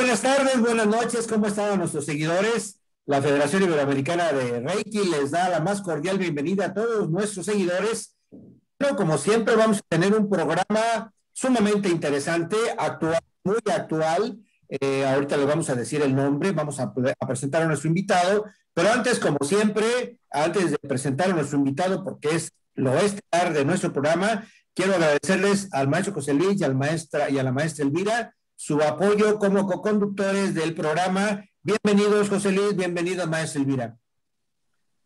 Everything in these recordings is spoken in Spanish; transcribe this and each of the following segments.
buenas tardes, buenas noches, ¿cómo están nuestros seguidores? La Federación Iberoamericana de Reiki les da la más cordial bienvenida a todos nuestros seguidores. Bueno, como siempre, vamos a tener un programa sumamente interesante, actual, muy actual. Ahorita les vamos a decir el nombre, vamos a presentar a nuestro invitado, pero antes, como siempre, antes de presentar a nuestro invitado, porque lo estelar de nuestro programa, quiero agradecerles al maestro José Luis y a la maestra Elvira su apoyo como coconductores del programa. Bienvenidos, José Luis, bienvenidos, maestra Elvira.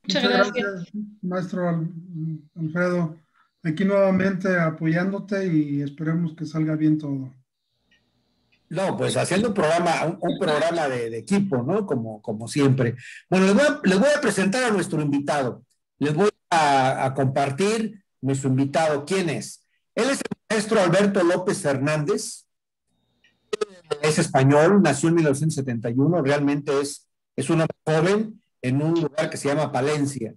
Muchas gracias, maestro Alfredo. Aquí nuevamente apoyándote y esperemos que salga bien todo. No, pues haciendo un programa de equipo, ¿no? Como siempre. Bueno, les voy a presentar a nuestro invitado. Les voy a compartir nuestro invitado. ¿Quién es? Él es el maestro Alberto López Hernández. Es español, nació en 1971, realmente es un hombre joven en un lugar que se llama Palencia.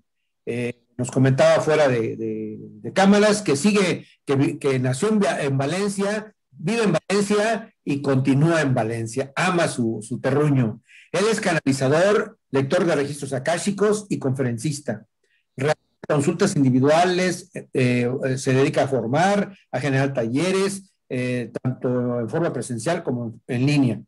Nos comentaba fuera de cámaras que nació en Valencia, vive en Valencia y continúa en Valencia, ama su terruño. Él es canalizador, lector de registros akáshicos y conferencista. Realiza consultas individuales, se dedica a formar, a generar talleres, tanto en forma presencial como en línea.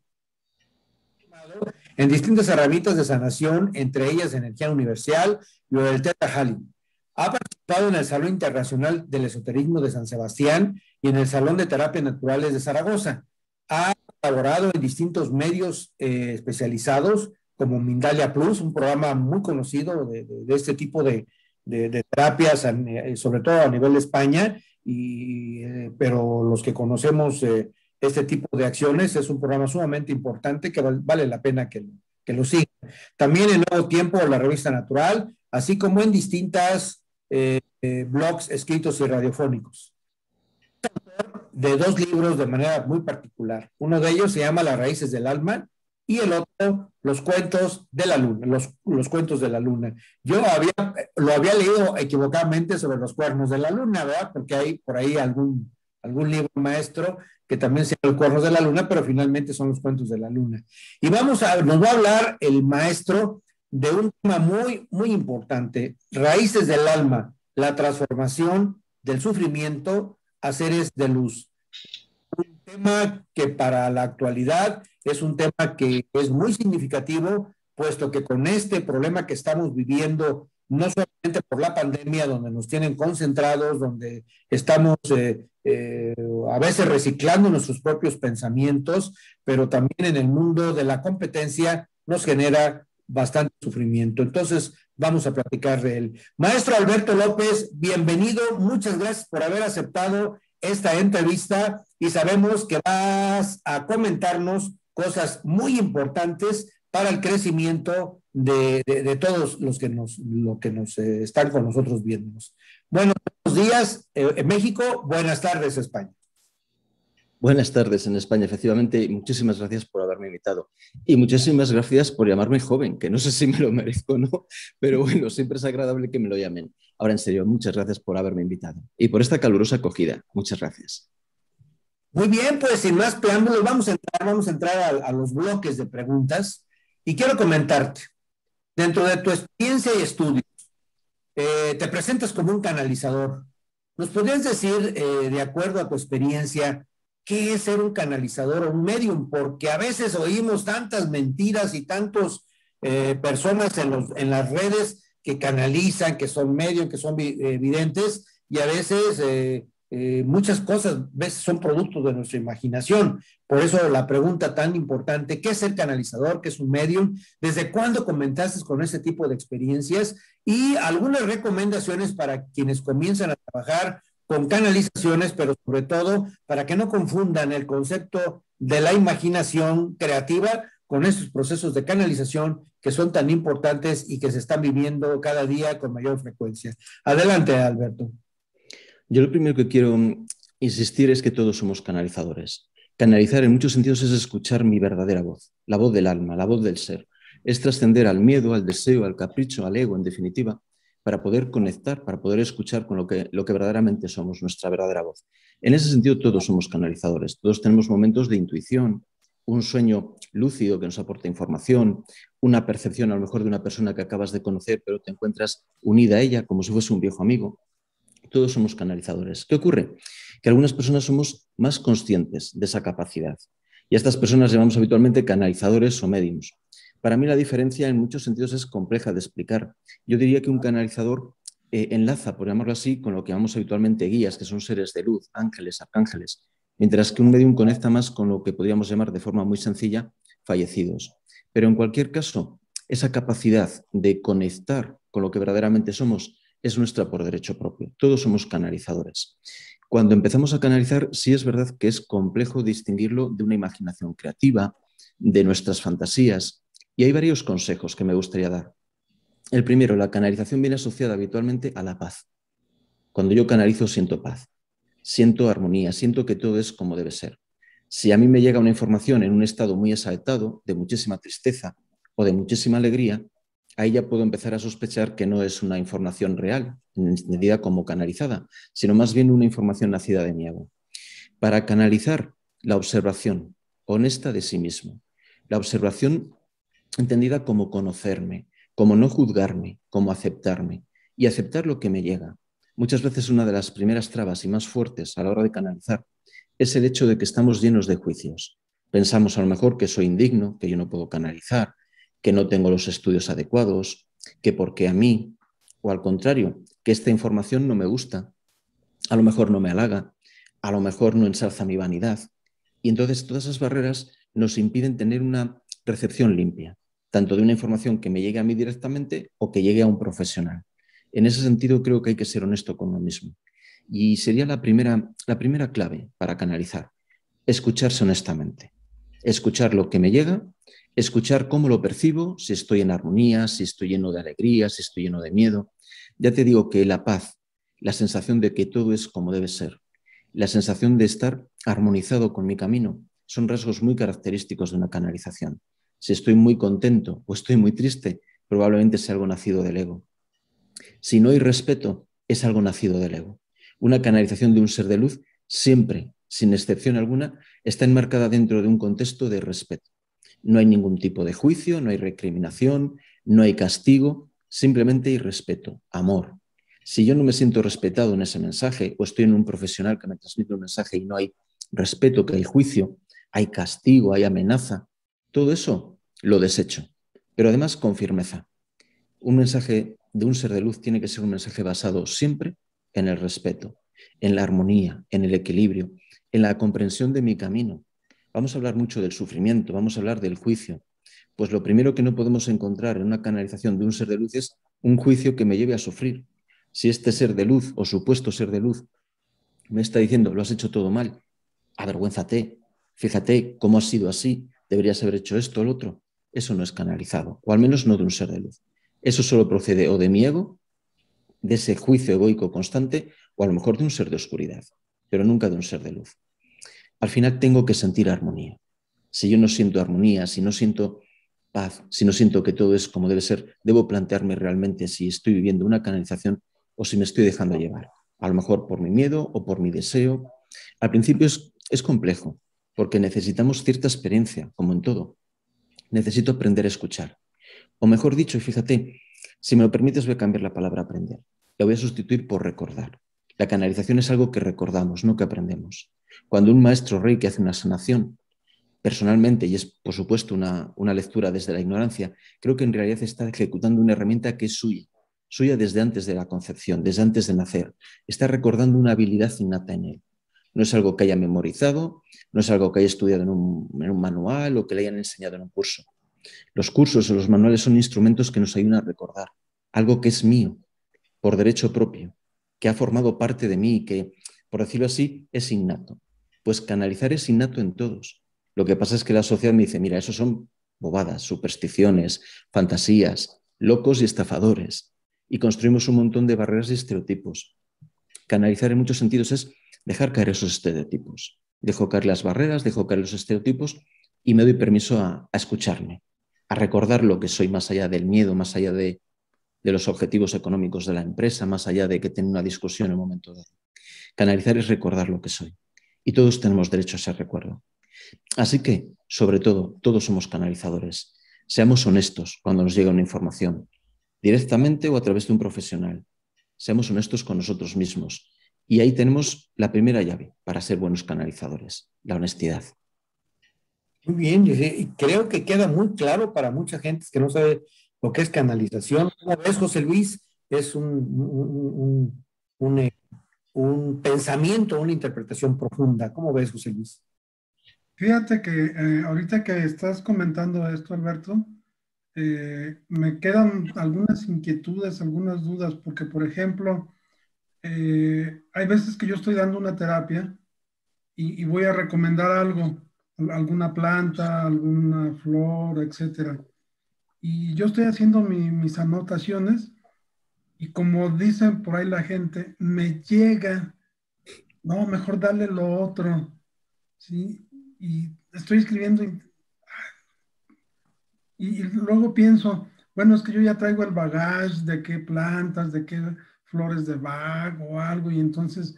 En distintas herramientas de sanación, entre ellas energía universal y el Theta Healing. Ha participado en el Salón Internacional del Esoterismo de San Sebastián y en el Salón de Terapias Naturales de Zaragoza. Ha colaborado en distintos medios especializados, como Mindalia Plus, un programa muy conocido de este tipo de terapias, sobre todo a nivel de España, pero los que conocemos este tipo de acciones es un programa sumamente importante que vale la pena que lo sigan. También en Nuevo Tiempo, la revista Natural, así como en distintas blogs escritos y radiofónicos. De 2 libros de manera muy particular. Uno de ellos se llama Las Raíces del Alma y el otro, Los Cuentos de la Luna, los Cuentos de la Luna. Yo lo había leído equivocadamente sobre los cuernos de la luna, ¿verdad? Porque hay por ahí algún libro maestro que también se llama Los Cuernos de la Luna, pero finalmente son los Cuentos de la Luna. Y nos va a hablar el maestro de un tema muy, muy importante, Raíces del Alma, la transformación del sufrimiento a seres de luz. Un tema que para la actualidad es un tema que es muy significativo, puesto que con este problema que estamos viviendo, no solamente por la pandemia, donde nos tienen concentrados, donde estamos a veces reciclando nuestros propios pensamientos, pero también en el mundo de la competencia nos genera bastante sufrimiento. Entonces, vamos a platicar de él. Maestro Alberto López, bienvenido, muchas gracias por haber aceptado esta entrevista y sabemos que vas a comentarnos cosas muy importantes para el crecimiento de todos los que nos están con nosotros viéndonos. Buenos días, México, buenas tardes, España. Buenas tardes en España, efectivamente, y muchísimas gracias por haberme invitado. Y muchísimas gracias por llamarme joven, que no sé si me lo merezco o no, pero bueno, siempre es agradable que me lo llamen. Ahora, en serio, muchas gracias por haberme invitado y por esta calurosa acogida. Muchas gracias. Muy bien, pues sin más preámbulos, vamos a entrar a los bloques de preguntas y quiero comentarte, dentro de tu experiencia y estudios, te presentas como un canalizador. ¿Nos podrías decir, de acuerdo a tu experiencia, qué es ser un canalizador o un medium? Porque a veces oímos tantas mentiras y tantas personas en las redes que canalizan, que son medium, que son videntes, y a veces muchas cosas veces son productos de nuestra imaginación. Por eso la pregunta tan importante, ¿qué es ser canalizador? ¿Qué es un medium? ¿Desde cuándo comenzaste con ese tipo de experiencias? Y algunas recomendaciones para quienes comienzan a trabajar con canalizaciones, pero sobre todo para que no confundan el concepto de la imaginación creativa con estos procesos de canalización que son tan importantes y que se están viviendo cada día con mayor frecuencia. Adelante, Alberto. Yo lo primero que quiero insistir es que todos somos canalizadores. Canalizar en muchos sentidos es escuchar mi verdadera voz, la voz del alma, la voz del ser. Es trascender al miedo, al deseo, al capricho, al ego, en definitiva, para poder conectar, para poder escuchar con lo que verdaderamente somos, nuestra verdadera voz. En ese sentido, todos somos canalizadores, todos tenemos momentos de intuición, un sueño lúcido que nos aporta información, una percepción a lo mejor de una persona que acabas de conocer, pero te encuentras unida a ella como si fuese un viejo amigo. Todos somos canalizadores. ¿Qué ocurre? Que algunas personas somos más conscientes de esa capacidad. Y a estas personas llamamos habitualmente canalizadores o médiums. Para mí la diferencia en muchos sentidos es compleja de explicar. Yo diría que un canalizador enlaza, por llamarlo así, con lo que llamamos habitualmente guías, que son seres de luz, ángeles, arcángeles, mientras que un medium conecta más con lo que podríamos llamar de forma muy sencilla fallecidos. Pero en cualquier caso, esa capacidad de conectar con lo que verdaderamente somos es nuestra por derecho propio. Todos somos canalizadores. Cuando empezamos a canalizar, sí es verdad que es complejo distinguirlo de una imaginación creativa, de nuestras fantasías, y hay varios consejos que me gustaría dar. El primero, la canalización viene asociada habitualmente a la paz. Cuando yo canalizo siento paz, siento armonía, siento que todo es como debe ser. Si a mí me llega una información en un estado muy exaltado, de muchísima tristeza o de muchísima alegría, ahí ya puedo empezar a sospechar que no es una información real, entendida como canalizada, sino más bien una información nacida de miedo. Para canalizar, la observación honesta de sí mismo, la observación entendida como conocerme, como no juzgarme, como aceptarme y aceptar lo que me llega. Muchas veces una de las primeras trabas y más fuertes a la hora de canalizar es el hecho de que estamos llenos de juicios. Pensamos a lo mejor que soy indigno, que yo no puedo canalizar, que no tengo los estudios adecuados, que porque a mí, o al contrario, que esta información no me gusta, a lo mejor no me halaga, a lo mejor no ensalza mi vanidad. Y entonces todas esas barreras nos impiden tener una recepción limpia, tanto de una información que me llegue a mí directamente o que llegue a un profesional. En ese sentido creo que hay que ser honesto con uno mismo. Y sería la primera clave para canalizar, escucharse honestamente, escuchar lo que me llega, escuchar cómo lo percibo, si estoy en armonía, si estoy lleno de alegría, si estoy lleno de miedo. Ya te digo que la paz, la sensación de que todo es como debe ser, la sensación de estar armonizado con mi camino, son rasgos muy característicos de una canalización. Si estoy muy contento o estoy muy triste, probablemente sea algo nacido del ego. Si no hay respeto, es algo nacido del ego. Una canalización de un ser de luz siempre, sin excepción alguna, está enmarcada dentro de un contexto de respeto. No hay ningún tipo de juicio, no hay recriminación, no hay castigo, simplemente hay respeto, amor. Si yo no me siento respetado en ese mensaje o estoy en un profesional que me transmite un mensaje y no hay respeto, que hay juicio, hay castigo, hay amenaza, todo eso lo desecho, pero además con firmeza. Un mensaje de un ser de luz tiene que ser un mensaje basado siempre en el respeto, en la armonía, en el equilibrio, en la comprensión de mi camino. Vamos a hablar mucho del sufrimiento, vamos a hablar del juicio. Pues lo primero que no podemos encontrar en una canalización de un ser de luz es un juicio que me lleve a sufrir. Si este ser de luz o supuesto ser de luz me está diciendo lo has hecho todo mal, avergüénzate, fíjate cómo has sido así, deberías haber hecho esto o lo otro, eso no es canalizado, o al menos no de un ser de luz. Eso solo procede o de mi ego, de ese juicio egoico constante, o a lo mejor de un ser de oscuridad, pero nunca de un ser de luz. Al final tengo que sentir armonía. Si yo no siento armonía, si no siento paz, si no siento que todo es como debe ser, debo plantearme realmente si estoy viviendo una canalización o si me estoy dejando llevar. A lo mejor por mi miedo o por mi deseo. Al principio es complejo, porque necesitamos cierta experiencia, como en todo. Necesito aprender a escuchar. O mejor dicho, y fíjate, si me lo permites voy a cambiar la palabra aprender. La voy a sustituir por recordar. La canalización es algo que recordamos, no que aprendemos. Cuando un maestro Reiki hace una sanación, personalmente, y es por supuesto una lectura desde la ignorancia, creo que en realidad está ejecutando una herramienta que es suya desde antes de la concepción, desde antes de nacer. Está recordando una habilidad innata en él. No es algo que haya memorizado, no es algo que haya estudiado en un manual o que le hayan enseñado en un curso. Los cursos o los manuales son instrumentos que nos ayudan a recordar algo que es mío, por derecho propio, que ha formado parte de mí y que, por decirlo así, es innato. Pues canalizar es innato en todos. Lo que pasa es que la sociedad me dice, mira, eso son bobadas, supersticiones, fantasías, locos y estafadores. Y construimos un montón de barreras y estereotipos. Canalizar en muchos sentidos es dejar caer esos estereotipos. Dejo caer las barreras, dejo caer los estereotipos y me doy permiso a escucharme, a recordar lo que soy más allá del miedo, más allá de los objetivos económicos de la empresa, más allá de que tenga una discusión en un momento dado. Canalizar es recordar lo que soy. Y todos tenemos derecho a ese recuerdo. Así que, sobre todo, todos somos canalizadores. Seamos honestos cuando nos llega una información, directamente o a través de un profesional. Seamos honestos con nosotros mismos. Y ahí tenemos la primera llave para ser buenos canalizadores, la honestidad. Muy bien, y creo que queda muy claro para mucha gente que no sabe lo que es canalización. ¿Cómo ves, José Luis? Es un pensamiento, una interpretación profunda. ¿Cómo ves, José Luis? Fíjate que ahorita que estás comentando esto, Alberto, me quedan algunas inquietudes, algunas dudas, porque por ejemplo, hay veces que yo estoy dando una terapia y voy a recomendar algo, alguna planta, alguna flor, etcétera. Y yo estoy haciendo mis anotaciones y como dicen por ahí la gente, me llega, no, mejor darle lo otro, ¿sí? Y estoy escribiendo y luego pienso, bueno, es que yo ya traigo el bagaje de qué plantas, de qué flores de Bach o algo, y entonces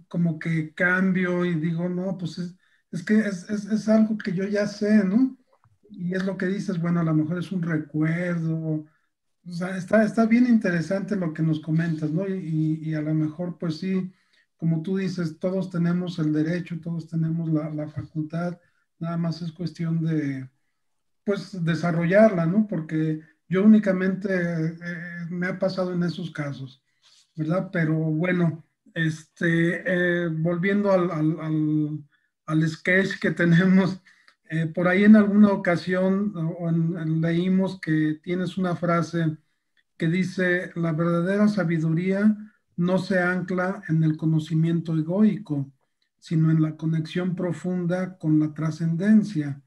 como que cambio y digo, no, pues es que es algo que yo ya sé, ¿no? Y es lo que dices, bueno, a lo mejor es un recuerdo, o sea, está bien interesante lo que nos comentas, ¿no? Y a lo mejor, pues sí, como tú dices, todos tenemos el derecho, todos tenemos la facultad, nada más es cuestión de, pues, desarrollarla, ¿no? Porque yo únicamente me ha pasado en esos casos, ¿verdad? Pero bueno, volviendo al sketch que tenemos, por ahí en alguna ocasión leímos que tienes una frase que dice, la verdadera sabiduría no se ancla en el conocimiento egoico, sino en la conexión profunda con la trascendencia.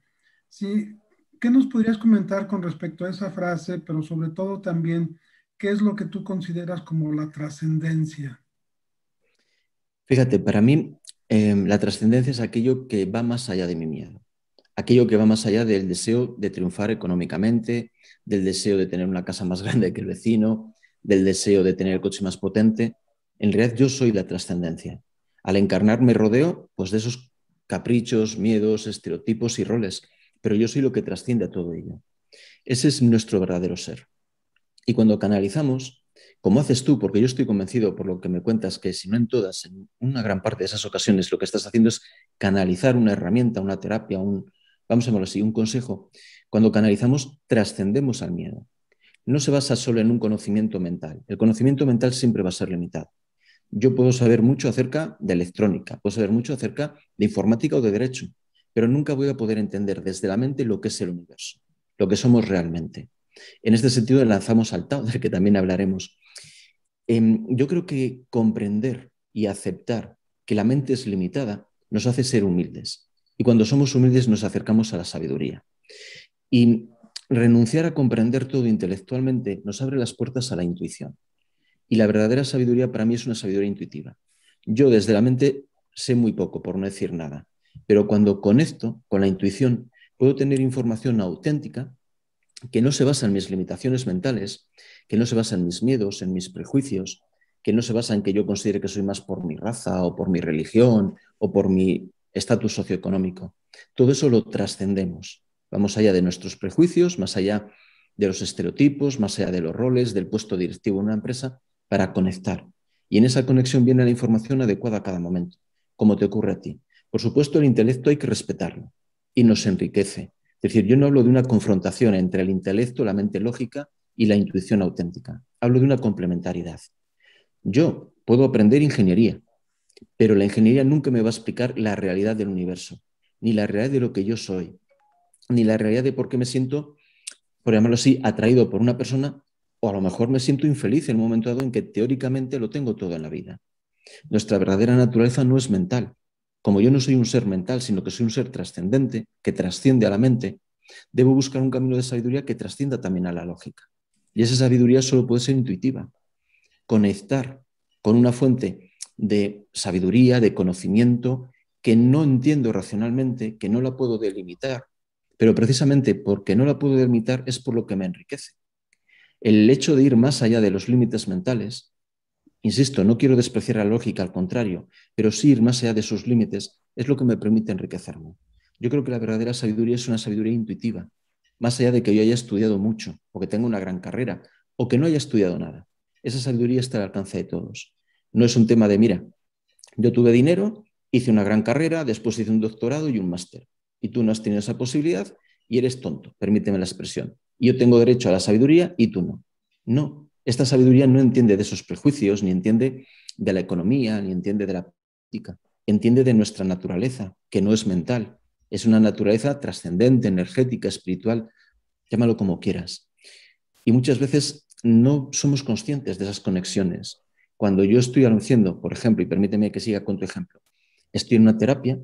Sí, ¿qué nos podrías comentar con respecto a esa frase, pero sobre todo también, qué es lo que tú consideras como la trascendencia? Fíjate, para mí la trascendencia es aquello que va más allá de mi miedo, aquello que va más allá del deseo de triunfar económicamente, del deseo de tener una casa más grande que el vecino, del deseo de tener el coche más potente. En realidad yo soy la trascendencia. Al encarnar me rodeo pues, de esos caprichos, miedos, estereotipos y roles, pero yo soy lo que trasciende a todo ello. Ese es nuestro verdadero ser. Y cuando canalizamos, como haces tú, porque yo estoy convencido por lo que me cuentas, que si no en todas, en una gran parte de esas ocasiones, lo que estás haciendo es canalizar una herramienta, una terapia, vamos a llamarlo así, un consejo. Cuando canalizamos, trascendemos al miedo. No se basa solo en un conocimiento mental. El conocimiento mental siempre va a ser limitado. Yo puedo saber mucho acerca de electrónica, puedo saber mucho acerca de informática o de derecho, pero nunca voy a poder entender desde la mente lo que es el universo, lo que somos realmente. En este sentido, lanzamos al Tao, del que también hablaremos. Yo creo que comprender y aceptar que la mente es limitada nos hace ser humildes. Y cuando somos humildes nos acercamos a la sabiduría. Y renunciar a comprender todo intelectualmente nos abre las puertas a la intuición. Y la verdadera sabiduría para mí es una sabiduría intuitiva. Yo desde la mente sé muy poco, por no decir nada, pero cuando conecto con la intuición puedo tener información auténtica que no se basa en mis limitaciones mentales, que no se basa en mis miedos, en mis prejuicios, que no se basa en que yo considere que soy más por mi raza o por mi religión o por mi estatus socioeconómico. Todo eso lo trascendemos. Vamos allá de nuestros prejuicios, más allá de los estereotipos, más allá de los roles, del puesto directivo en una empresa, para conectar. Y en esa conexión viene la información adecuada a cada momento, como te ocurre a ti. Por supuesto, el intelecto hay que respetarlo y nos enriquece. Es decir, yo no hablo de una confrontación entre el intelecto, la mente lógica y la intuición auténtica. Hablo de una complementariedad. Yo puedo aprender ingeniería, pero la ingeniería nunca me va a explicar la realidad del universo, ni la realidad de lo que yo soy, ni la realidad de por qué me siento, por llamarlo así, atraído por una persona, o a lo mejor me siento infeliz en un momento dado en que teóricamente lo tengo todo en la vida. Nuestra verdadera naturaleza no es mental. Como yo no soy un ser mental, sino que soy un ser trascendente, que trasciende a la mente, debo buscar un camino de sabiduría que trascienda también a la lógica. Y esa sabiduría solo puede ser intuitiva. Conectar con una fuente de sabiduría, de conocimiento, que no entiendo racionalmente, que no la puedo delimitar, pero precisamente porque no la puedo delimitar es por lo que me enriquece. El hecho de ir más allá de los límites mentales, insisto, no quiero despreciar la lógica, al contrario, pero sí ir más allá de sus límites es lo que me permite enriquecerme. Yo creo que la verdadera sabiduría es una sabiduría intuitiva, más allá de que yo haya estudiado mucho, o que tenga una gran carrera, o que no haya estudiado nada. Esa sabiduría está al alcance de todos. No es un tema de, mira, yo tuve dinero, hice una gran carrera, después hice un doctorado y un máster, y tú no has tenido esa posibilidad y eres tonto, permíteme la expresión. Yo tengo derecho a la sabiduría y tú no. No, esta sabiduría no entiende de esos prejuicios, ni entiende de la economía, ni entiende de la política. Entiende de nuestra naturaleza, que no es mental. Es una naturaleza trascendente, energética, espiritual, llámalo como quieras. Y muchas veces no somos conscientes de esas conexiones. Cuando yo estoy haciendo, por ejemplo, y permíteme que siga con tu ejemplo, estoy en una terapia,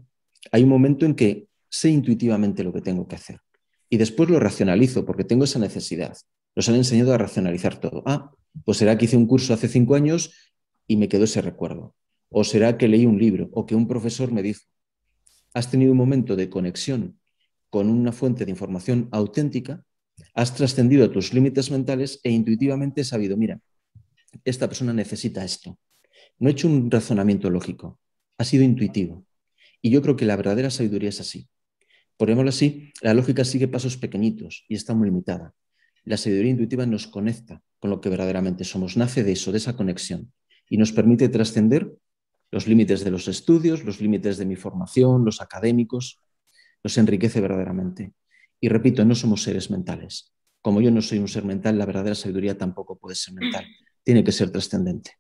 hay un momento en que sé intuitivamente lo que tengo que hacer. Y después lo racionalizo porque tengo esa necesidad. Nos han enseñado a racionalizar todo. Ah, pues será que hice un curso hace 5 años y me quedó ese recuerdo. O será que leí un libro o que un profesor me dijo. Has tenido un momento de conexión con una fuente de información auténtica, has trascendido tus límites mentales e intuitivamente has sabido, mira, esta persona necesita esto. No he hecho un razonamiento lógico, ha sido intuitivo. Y yo creo que la verdadera sabiduría es así. Por ejemplo, así, la lógica sigue pasos pequeñitos y está muy limitada. La sabiduría intuitiva nos conecta con lo que verdaderamente somos, nace de eso, de esa conexión, y nos permite trascender los límites de los estudios, los límites de mi formación, los académicos, nos enriquece verdaderamente. Y repito, no somos seres mentales. Como yo no soy un ser mental, la verdadera sabiduría tampoco puede ser mental, tiene que ser trascendente.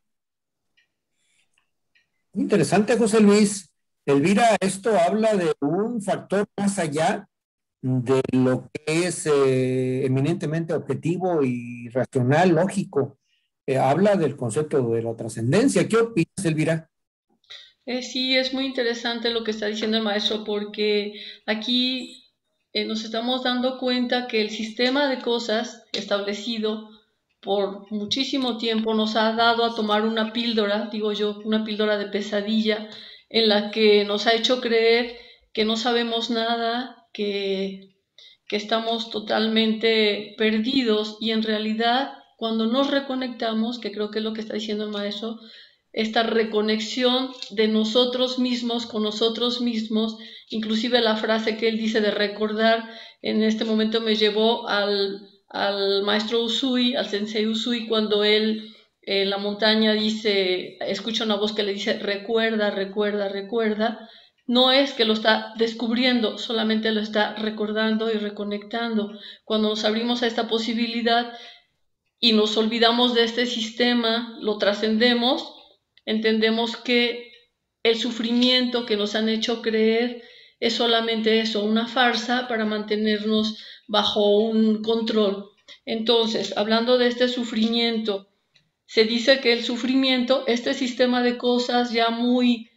Interesante, José Luis. Elvira, esto habla de un factor más allá de lo que es eminentemente objetivo y racional, lógico. Habla del concepto de la trascendencia. ¿Qué opinas, Elvira? Sí, es muy interesante lo que está diciendo el maestro porque aquí nos estamos dando cuenta que el sistema de cosas establecido por muchísimo tiempo nos ha dado a tomar una píldora, digo yo, una píldora de pesadilla en la que nos ha hecho creer que no sabemos nada, que estamos totalmente perdidos y en realidad cuando nos reconectamos, que creo que es lo que está diciendo el maestro, esta reconexión de nosotros mismos con nosotros mismos, inclusive la frase que él dice de recordar, en este momento me llevó al maestro Usui, al sensei Usui, cuando él en la montaña dice, escucha una voz que le dice recuerda, recuerda, recuerda. No es que lo está descubriendo, solamente lo está recordando y reconectando. Cuando nos abrimos a esta posibilidad y nos olvidamos de este sistema, lo trascendemos, entendemos que el sufrimiento que nos han hecho creer es solamente eso, una farsa para mantenernos bajo un control. Entonces, hablando de este sufrimiento, se dice que el sufrimiento, este sistema de cosas ya muy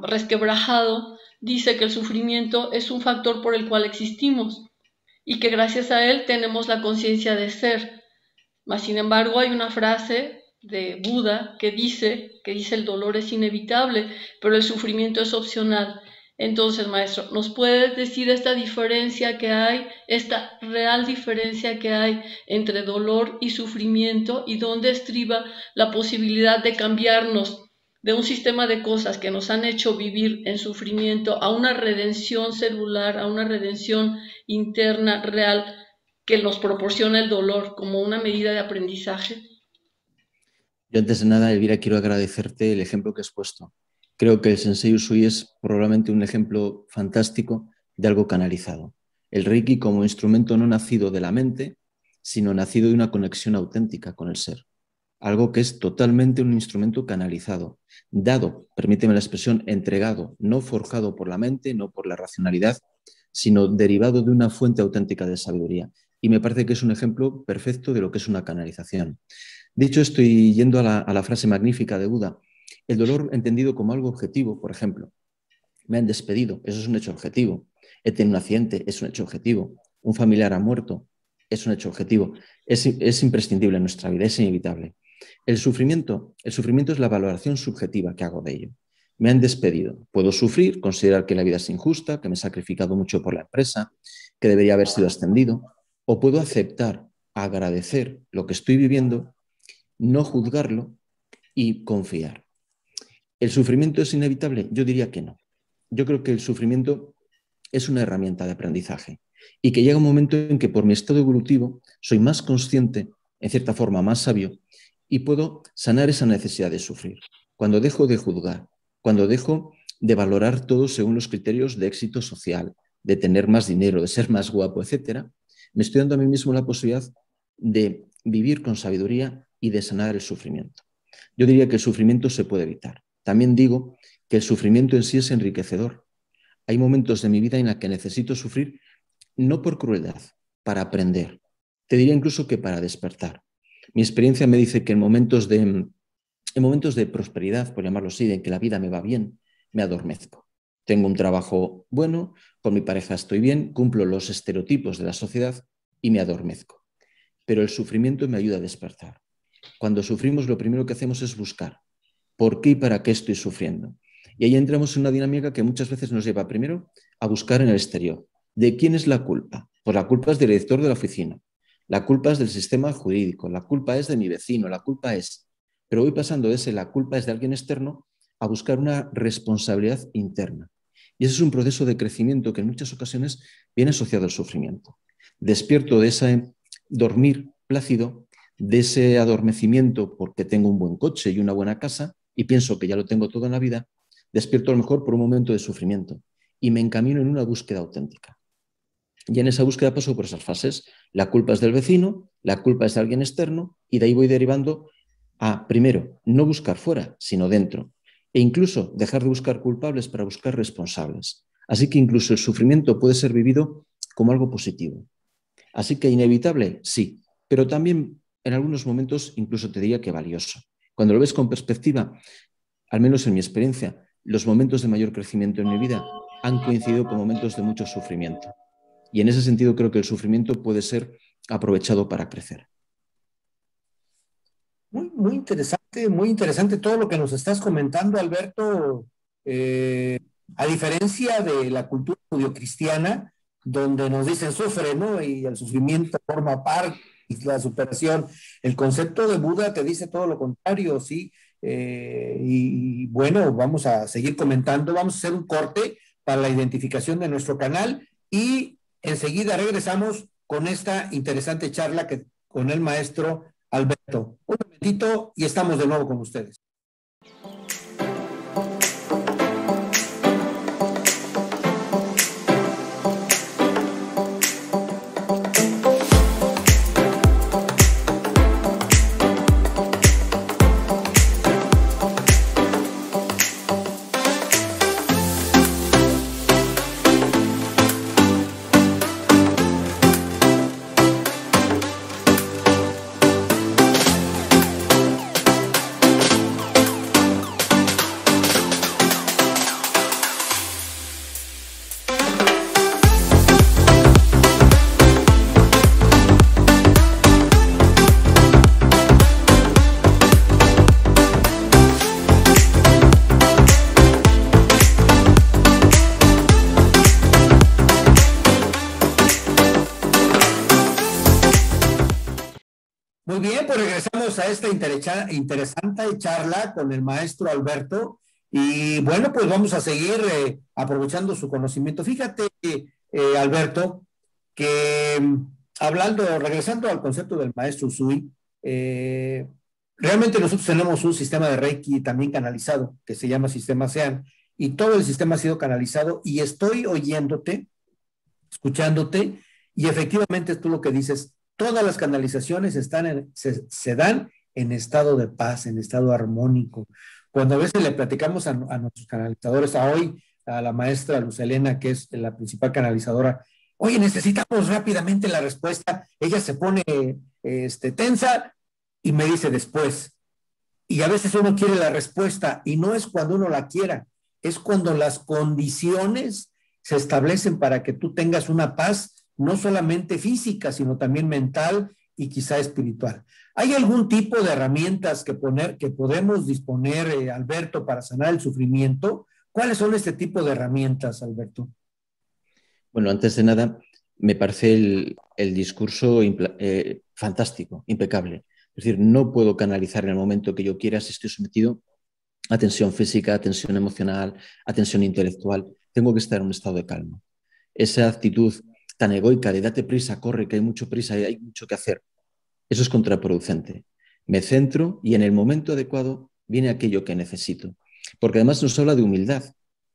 resquebrajado, dice que el sufrimiento es un factor por el cual existimos y que gracias a él tenemos la conciencia de ser. Mas, sin embargo, hay una frase de Buda que dice el dolor es inevitable, pero el sufrimiento es opcional. Entonces, maestro, ¿nos puedes decir esta diferencia que hay, esta real diferencia que hay entre dolor y sufrimiento y dónde estriba la posibilidad de cambiarnos de un sistema de cosas que nos han hecho vivir en sufrimiento a una redención celular, a una redención interna real que nos proporciona el dolor como una medida de aprendizaje? Yo antes de nada, Elvira, quiero agradecerte el ejemplo que has puesto. Creo que el Sensei Usui es probablemente un ejemplo fantástico de algo canalizado. El Reiki como instrumento no nacido de la mente, sino nacido de una conexión auténtica con el ser. Algo que es totalmente un instrumento canalizado, dado, permíteme la expresión, entregado, no forjado por la mente, no por la racionalidad, sino derivado de una fuente auténtica de sabiduría. Y me parece que es un ejemplo perfecto de lo que es una canalización. Dicho, estoy yendo a la frase magnífica de Buda. El dolor entendido como algo objetivo, por ejemplo. Me han despedido, eso es un hecho objetivo. He tenido un accidente, es un hecho objetivo. Un familiar ha muerto, es un hecho objetivo. Es imprescindible en nuestra vida, es inevitable. El sufrimiento es la valoración subjetiva que hago de ello. Me han despedido. Puedo sufrir, considerar que la vida es injusta, que me he sacrificado mucho por la empresa, que debería haber sido ascendido, o puedo aceptar, agradecer lo que estoy viviendo, no juzgarlo y confiar. ¿El sufrimiento es inevitable? Yo diría que no. Yo creo que el sufrimiento es una herramienta de aprendizaje y que llega un momento en que por mi estado evolutivo soy más consciente, en cierta forma más sabio, y puedo sanar esa necesidad de sufrir. Cuando dejo de juzgar, cuando dejo de valorar todo según los criterios de éxito social, de tener más dinero, de ser más guapo, etc., me estoy dando a mí mismo la posibilidad de vivir con sabiduría y de sanar el sufrimiento. Yo diría que el sufrimiento se puede evitar. También digo que el sufrimiento en sí es enriquecedor. Hay momentos de mi vida en los que necesito sufrir no por crueldad, para aprender. Te diría incluso que para despertar. Mi experiencia me dice que en momentos de prosperidad, por llamarlo así, en que la vida me va bien, me adormezco. Tengo un trabajo bueno, con mi pareja estoy bien, cumplo los estereotipos de la sociedad y me adormezco. Pero el sufrimiento me ayuda a despertar. Cuando sufrimos, lo primero que hacemos es buscar por qué y para qué estoy sufriendo. Y ahí entramos en una dinámica que muchas veces nos lleva primero a buscar en el exterior. ¿De quién es la culpa? Pues la culpa es del director de la oficina, la culpa es del sistema jurídico, la culpa es de mi vecino, la culpa es... Pero voy pasando de ese la culpa es de alguien externo a buscar una responsabilidad interna. Y ese es un proceso de crecimiento que en muchas ocasiones viene asociado al sufrimiento. Despierto de ese dormir plácido, de ese adormecimiento porque tengo un buen coche y una buena casa y pienso que ya lo tengo todo en la vida, despierto a lo mejor por un momento de sufrimiento y me encamino en una búsqueda auténtica. Y en esa búsqueda paso por esas fases. La culpa es del vecino, la culpa es de alguien externo y de ahí voy derivando a, primero, no buscar fuera, sino dentro. E incluso dejar de buscar culpables para buscar responsables. Así que incluso el sufrimiento puede ser vivido como algo positivo. Así que inevitable, sí, pero también en algunos momentos incluso te diría que valioso. Cuando lo ves con perspectiva, al menos en mi experiencia, los momentos de mayor crecimiento en mi vida han coincidido con momentos de mucho sufrimiento. Y en ese sentido creo que el sufrimiento puede ser aprovechado para crecer. Muy interesante todo lo que nos estás comentando, Alberto. A diferencia de la cultura judio-cristiana, donde nos dicen sufre, ¿no? Y el sufrimiento forma parte y la superación. El concepto de Buda te dice todo lo contrario, ¿sí? Y bueno, vamos a seguir comentando, vamos a hacer un corte para la identificación de nuestro canal y enseguida regresamos con esta interesante charla con el maestro Alberto. Un momentito y estamos de nuevo con ustedes. Muy bien, pues regresamos a esta interesante charla con el maestro Alberto y bueno, pues vamos a seguir aprovechando su conocimiento. Fíjate, Alberto, que regresando al concepto del maestro Usui, realmente nosotros tenemos un sistema de Reiki también canalizado que se llama Sistema Sean y todo el sistema ha sido canalizado y estoy oyéndote, escuchándote y efectivamente tú lo que dices, todas las canalizaciones se dan en estado de paz, en estado armónico. Cuando a veces le platicamos a nuestros canalizadores, a la maestra Luz Helena, que es la principal canalizadora, oye, necesitamos rápidamente la respuesta, ella se pone tensa y me dice después. Y a veces uno quiere la respuesta y no es cuando uno la quiera, es cuando las condiciones se establecen para que tú tengas una paz no solamente física, sino también mental y quizá espiritual. ¿Hay algún tipo de herramientas que podemos disponer, Alberto, para sanar el sufrimiento? ¿Cuáles son este tipo de herramientas, Alberto? Bueno, antes de nada, me parece el discurso fantástico, impecable. Es decir, no puedo canalizar en el momento que yo quiera si estoy sometido a tensión física, a tensión emocional, a tensión intelectual. Tengo que estar en un estado de calma. esa actitud tan egoica de date prisa, corre, que hay mucho prisa y hay mucho que hacer, eso es contraproducente. Me centro y en el momento adecuado viene aquello que necesito. Porque además nos habla de humildad.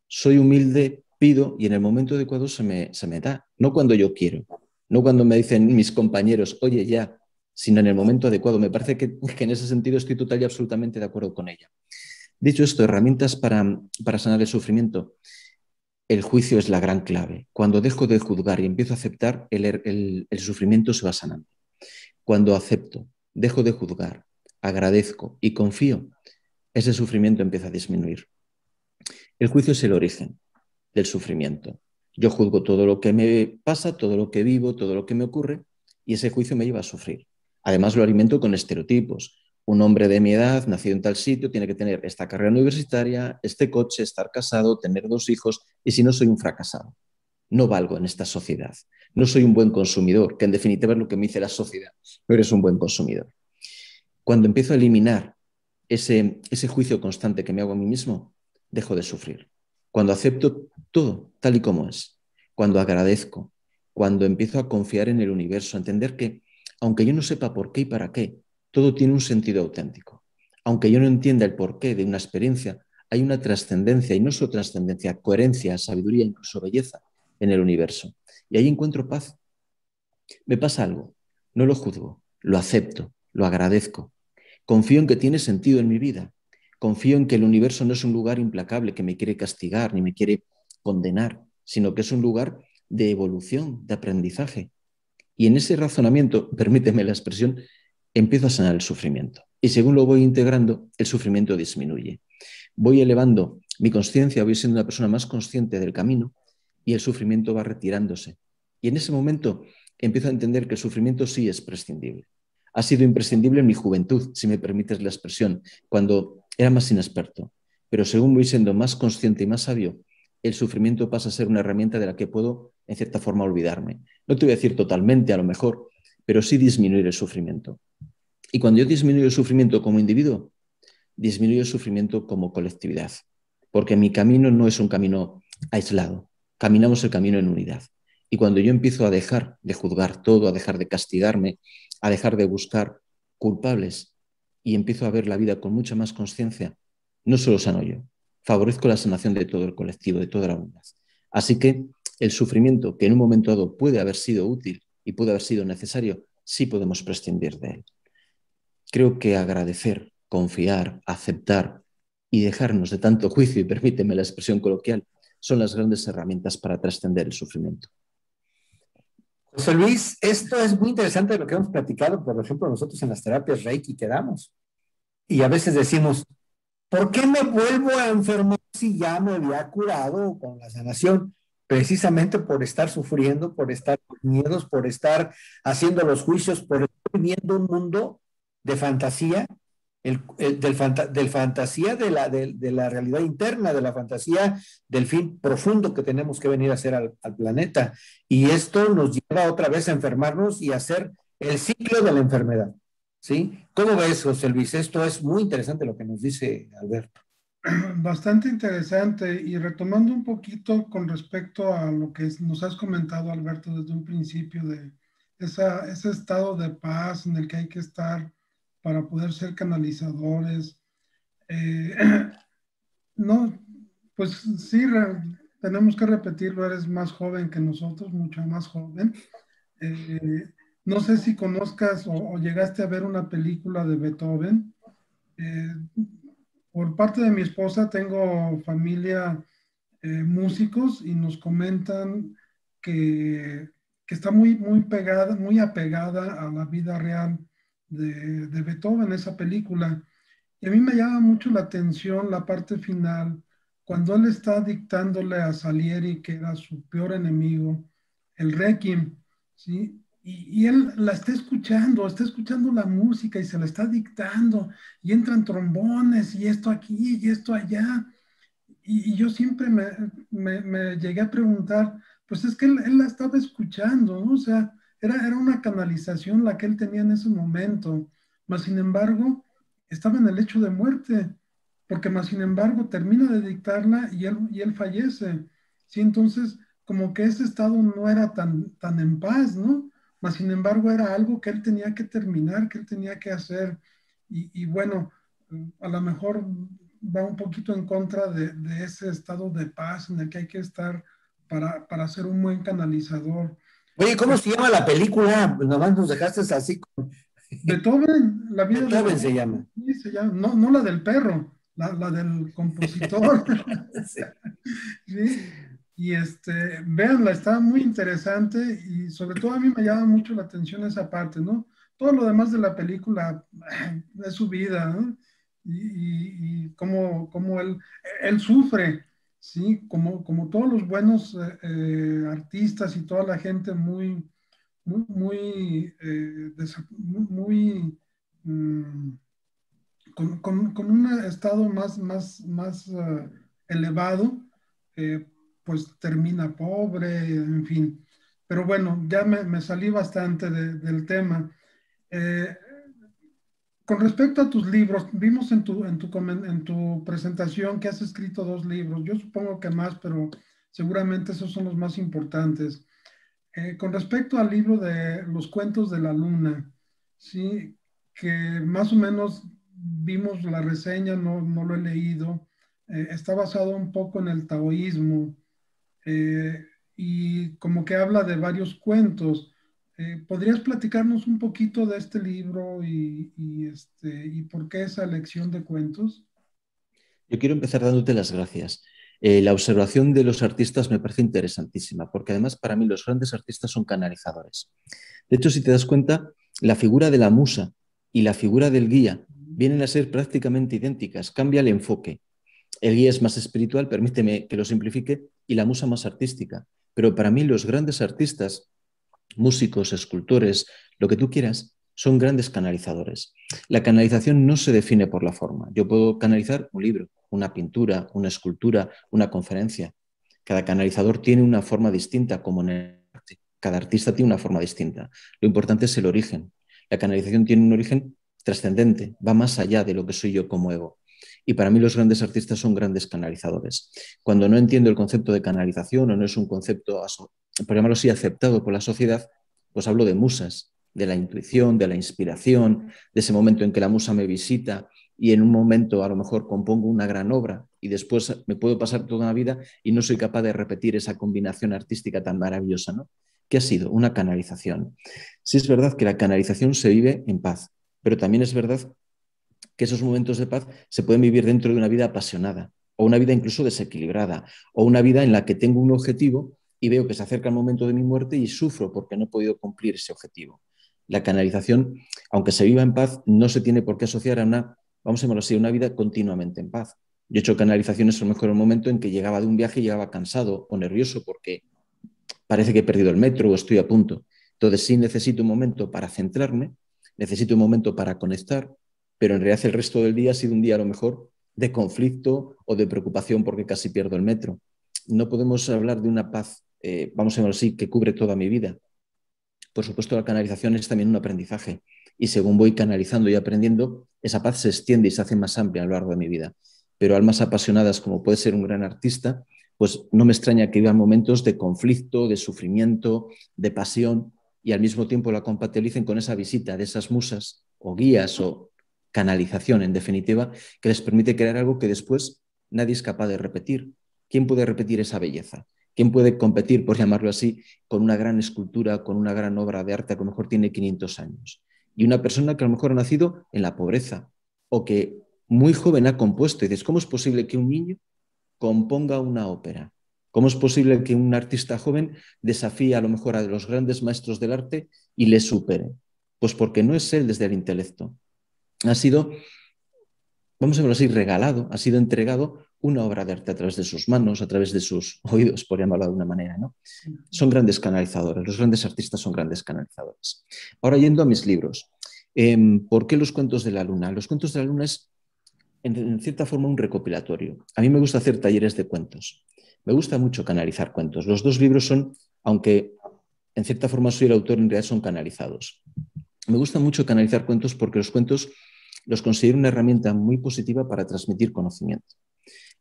Soy humilde, pido y en el momento adecuado se me da. No cuando yo quiero, no cuando me dicen mis compañeros, oye ya, sino en el momento adecuado. Me parece que en ese sentido estoy total y absolutamente de acuerdo con ella. Dicho esto, herramientas para sanar el sufrimiento. El juicio es la gran clave. Cuando dejo de juzgar y empiezo a aceptar, el sufrimiento se va sanando. Cuando acepto, dejo de juzgar, agradezco y confío, ese sufrimiento empieza a disminuir. El juicio es el origen del sufrimiento. Yo juzgo todo lo que me pasa, todo lo que vivo, todo lo que me ocurre, y ese juicio me lleva a sufrir. Además, lo alimento con estereotipos. Un hombre de mi edad, nacido en tal sitio, tiene que tener esta carrera universitaria, este coche, estar casado, tener 2 hijos, y si no, soy un fracasado. No valgo en esta sociedad. No soy un buen consumidor, que en definitiva es lo que me dice la sociedad. No eres un buen consumidor. Cuando empiezo a eliminar ese juicio constante que me hago a mí mismo, dejo de sufrir. Cuando acepto todo tal y como es, cuando agradezco, cuando empiezo a confiar en el universo, a entender que, aunque yo no sepa por qué y para qué, todo tiene un sentido auténtico. Aunque yo no entienda el porqué de una experiencia, hay una trascendencia, y no solo trascendencia, coherencia, sabiduría, incluso belleza en el universo. Y ahí encuentro paz. Me pasa algo, no lo juzgo, lo acepto, lo agradezco. Confío en que tiene sentido en mi vida. Confío en que el universo no es un lugar implacable que me quiere castigar ni me quiere condenar, sino que es un lugar de evolución, de aprendizaje. Y en ese razonamiento, permíteme la expresión, empiezo a sanar el sufrimiento. Y según lo voy integrando, el sufrimiento disminuye. Voy elevando mi consciencia, voy siendo una persona más consciente del camino y el sufrimiento va retirándose. Y en ese momento empiezo a entender que el sufrimiento sí es prescindible. Ha sido imprescindible en mi juventud, si me permites la expresión, cuando era más inexperto. Pero según voy siendo más consciente y más sabio, el sufrimiento pasa a ser una herramienta de la que puedo, en cierta forma, olvidarme. No te voy a decir totalmente, a lo mejor, pero sí disminuir el sufrimiento. Y cuando yo disminuyo el sufrimiento como individuo, disminuyo el sufrimiento como colectividad. Porque mi camino no es un camino aislado. Caminamos el camino en unidad. Y cuando yo empiezo a dejar de juzgar todo, a dejar de castigarme, a dejar de buscar culpables y empiezo a ver la vida con mucha más conciencia, no solo sano yo, favorezco la sanación de todo el colectivo, de toda la humanidad. Así que el sufrimiento, que en un momento dado puede haber sido útil y puede haber sido necesario, sí podemos prescindir de él. Creo que agradecer, confiar, aceptar y dejarnos de tanto juicio, y permíteme la expresión coloquial, son las grandes herramientas para trascender el sufrimiento. José Luis, esto es muy interesante lo que hemos platicado, por ejemplo, nosotros en las terapias Reiki que damos. Y a veces decimos, ¿por qué me vuelvo a enfermar si ya me había curado con la sanación? Precisamente por estar sufriendo, por estar con miedos, por estar haciendo los juicios, por estar viviendo un mundo de fantasía, del fantasía de la realidad interna, de la fantasía del fin profundo que tenemos que venir a hacer al planeta. Y esto nos lleva otra vez a enfermarnos y a hacer el ciclo de la enfermedad. ¿Sí? ¿Cómo ves, José Luis? Esto es muy interesante lo que nos dice Alberto. Bastante interesante, y retomando un poquito con respecto a lo que nos has comentado, Alberto, desde un principio, de ese estado de paz en el que hay que estar para poder ser canalizadores. No, pues sí, tenemos que repetirlo, eres más joven que nosotros, mucho más joven. No sé si conozcas o llegaste a ver una película de Beethoven. Por parte de mi esposa tengo familia músicos, y nos comentan que está muy pegada, muy apegada a la vida real de Beethoven, esa película. Y a mí me llama mucho la atención la parte final, cuando él está dictándole a Salieri, que era su peor enemigo, el Requiem, ¿sí? Y él la está escuchando la música y se la está dictando, y entran trombones, y esto aquí, y esto allá. Y yo siempre me llegué a preguntar, pues es que él la estaba escuchando, ¿no? O sea, era una canalización la que él tenía en ese momento, mas sin embargo, estaba en el hecho de muerte, porque más sin embargo termina de dictarla y él fallece. Sí, entonces, como que ese estado no era tan en paz, ¿no? Mas sin embargo era algo que él tenía que terminar, que él tenía que hacer. Y bueno, a lo mejor va un poquito en contra de ese estado de paz en el que hay que estar para ser un buen canalizador. Oye, ¿cómo se llama la película? Nomás nos dejaste así. Beethoven, la vida de Beethoven se Beethoven, llama. sí, se llama, no la del perro, la del compositor. Sí. ¿Sí? Y véanla, está muy interesante y sobre todo a mí me llama mucho la atención esa parte, ¿no? Todo lo demás de la película es su vida, ¿no? Y cómo él sufre, ¿sí? Como todos los buenos artistas y toda la gente muy con un estado más elevado, eh, pues termina pobre, en fin. Pero bueno, ya me salí bastante del tema. Eh, con respecto a tus libros, vimos en tu presentación que has escrito 2 libros. Yo supongo que más, pero seguramente esos son los más importantes. Con respecto al libro de Los cuentos de la luna, sí, que más o menos vimos la reseña, no lo he leído, está basado un poco en el taoísmo y como que habla de varios cuentos. ¿Podrías platicarnos un poquito de este libro y por qué esa elección de cuentos? Yo quiero empezar dándote las gracias. La observación de los artistas me parece interesantísima, porque además para mí los grandes artistas son canalizadores. De hecho, si te das cuenta, la figura de la musa y la figura del guía vienen a ser prácticamente idénticas, cambia el enfoque. El guía es más espiritual, permíteme que lo simplifique, y la musa más artística. Pero para mí los grandes artistas, músicos, escultores, lo que tú quieras, son grandes canalizadores. La canalización no se define por la forma. Yo puedo canalizar un libro, una pintura, una escultura, una conferencia. Cada canalizador tiene una forma distinta, como en el arte. Cada artista tiene una forma distinta. Lo importante es el origen. La canalización tiene un origen trascendente, va más allá de lo que soy yo como ego. Y para mí los grandes artistas son grandes canalizadores. Cuando no entiendo el concepto de canalización o no es un concepto, por llamarlo así, aceptado por la sociedad, pues hablo de musas, de la intuición, de la inspiración, de ese momento en que la musa me visita y en un momento a lo mejor compongo una gran obra y después me puedo pasar toda una vida y no soy capaz de repetir esa combinación artística tan maravillosa, ¿no? ¿Qué ha sido? Una canalización. Sí es verdad que la canalización se vive en paz, pero también es verdad que esos momentos de paz se pueden vivir dentro de una vida apasionada o una vida incluso desequilibrada o una vida en la que tengo un objetivo y veo que se acerca el momento de mi muerte y sufro porque no he podido cumplir ese objetivo. La canalización, aunque se viva en paz, no se tiene por qué asociar a una, vamos a llamarlo así, una vida continuamente en paz. Yo he hecho canalizaciones a lo mejor en el momento en que llegaba de un viaje y llegaba cansado o nervioso porque parece que he perdido el metro o estoy a punto. Entonces sí necesito un momento para centrarme, necesito un momento para conectar, pero en realidad el resto del día ha sido un día a lo mejor de conflicto o de preocupación porque casi pierdo el metro. No podemos hablar de una paz, vamos a llamarlo así, que cubre toda mi vida. Por supuesto, la canalización es también un aprendizaje y según voy canalizando y aprendiendo, esa paz se extiende y se hace más amplia a lo largo de mi vida. Pero almas apasionadas, como puede ser un gran artista, pues no me extraña que vivan momentos de conflicto, de sufrimiento, de pasión y al mismo tiempo la compatibilicen con esa visita de esas musas o guías o canalización, en definitiva, que les permite crear algo que después nadie es capaz de repetir. ¿Quién puede repetir esa belleza? ¿Quién puede competir, por llamarlo así, con una gran escultura, con una gran obra de arte que a lo mejor tiene 500 años? Y una persona que a lo mejor ha nacido en la pobreza o que muy joven ha compuesto. Y dices, ¿cómo es posible que un niño componga una ópera? ¿Cómo es posible que un artista joven desafíe a lo mejor a los grandes maestros del arte y les supere? Pues porque no es él desde el intelecto. Ha sido, vamos a verlo así, regalado, ha sido entregado una obra de arte a través de sus manos, a través de sus oídos, por llamarlo de alguna manera, ¿no? Son grandes canalizadores, los grandes artistas son grandes canalizadores. Ahora yendo a mis libros, ¿por qué los cuentos de la luna? Los cuentos de la luna es, en cierta forma, un recopilatorio. A mí me gusta hacer talleres de cuentos. Me gusta mucho canalizar cuentos. Los 2 libros son, aunque en cierta forma soy el autor, en realidad son canalizados. Me gusta mucho canalizar cuentos porque los cuentos los considero una herramienta muy positiva para transmitir conocimiento.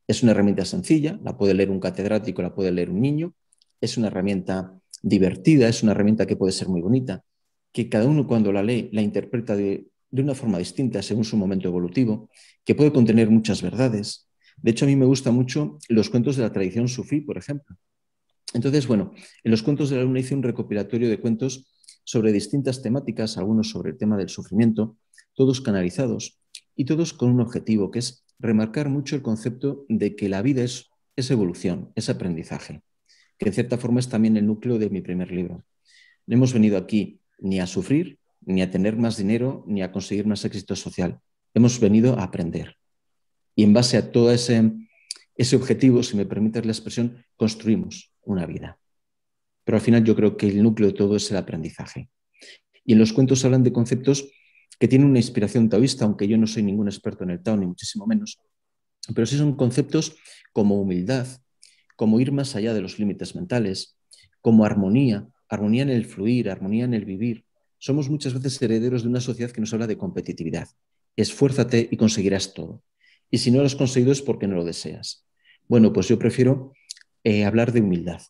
Es una herramienta sencilla, la puede leer un catedrático, la puede leer un niño, es una herramienta divertida, es una herramienta que puede ser muy bonita, que cada uno cuando la lee la interpreta de una forma distinta según su momento evolutivo, que puede contener muchas verdades. De hecho, a mí me gustan mucho los cuentos de la tradición sufí, por ejemplo. Entonces, bueno, en los cuentos de la luna hice un recopilatorio de cuentos sobre distintas temáticas, algunos sobre el tema del sufrimiento, todos canalizados y todos con un objetivo, que es remarcar mucho el concepto de que la vida es evolución, es aprendizaje, que en cierta forma es también el núcleo de mi primer libro. No hemos venido aquí ni a sufrir, ni a tener más dinero, ni a conseguir más éxito social. Hemos venido a aprender. Y en base a todo ese objetivo, si me permites la expresión, construimos una vida. Pero al final yo creo que el núcleo de todo es el aprendizaje. Y en los cuentos hablan de conceptos que tienen una inspiración taoísta, aunque yo no soy ningún experto en el Tao, ni muchísimo menos, pero sí son conceptos como humildad, como ir más allá de los límites mentales, como armonía, armonía en el fluir, armonía en el vivir. Somos muchas veces herederos de una sociedad que nos habla de competitividad. Esfuérzate y conseguirás todo. Y si no lo has conseguido es porque no lo deseas. Bueno, pues yo prefiero hablar de humildad,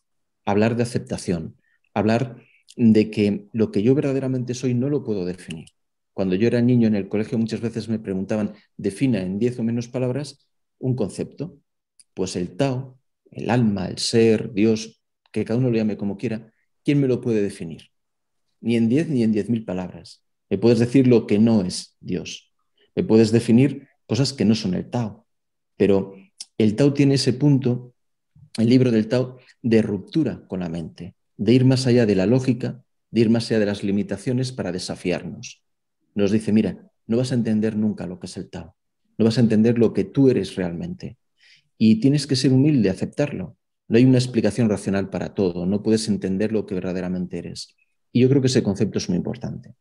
hablar de aceptación, hablar de que lo que yo verdaderamente soy no lo puedo definir. Cuando yo era niño en el colegio muchas veces me preguntaban, defina en 10 o menos palabras un concepto. Pues el Tao, el alma, el ser, Dios, que cada uno lo llame como quiera, ¿quién me lo puede definir? Ni en 10 ni en 10.000 palabras. Me puedes decir lo que no es Dios. Me puedes definir cosas que no son el Tao. Pero el Tao tiene ese punto, el libro del Tao, de ruptura con la mente, de ir más allá de la lógica, de ir más allá de las limitaciones para desafiarnos. Nos dice, mira, no vas a entender nunca lo que es el Tao. No vas a entender lo que tú eres realmente. Y tienes que ser humilde, aceptarlo. No hay una explicación racional para todo. No puedes entender lo que verdaderamente eres. Y yo creo que ese concepto es muy importante.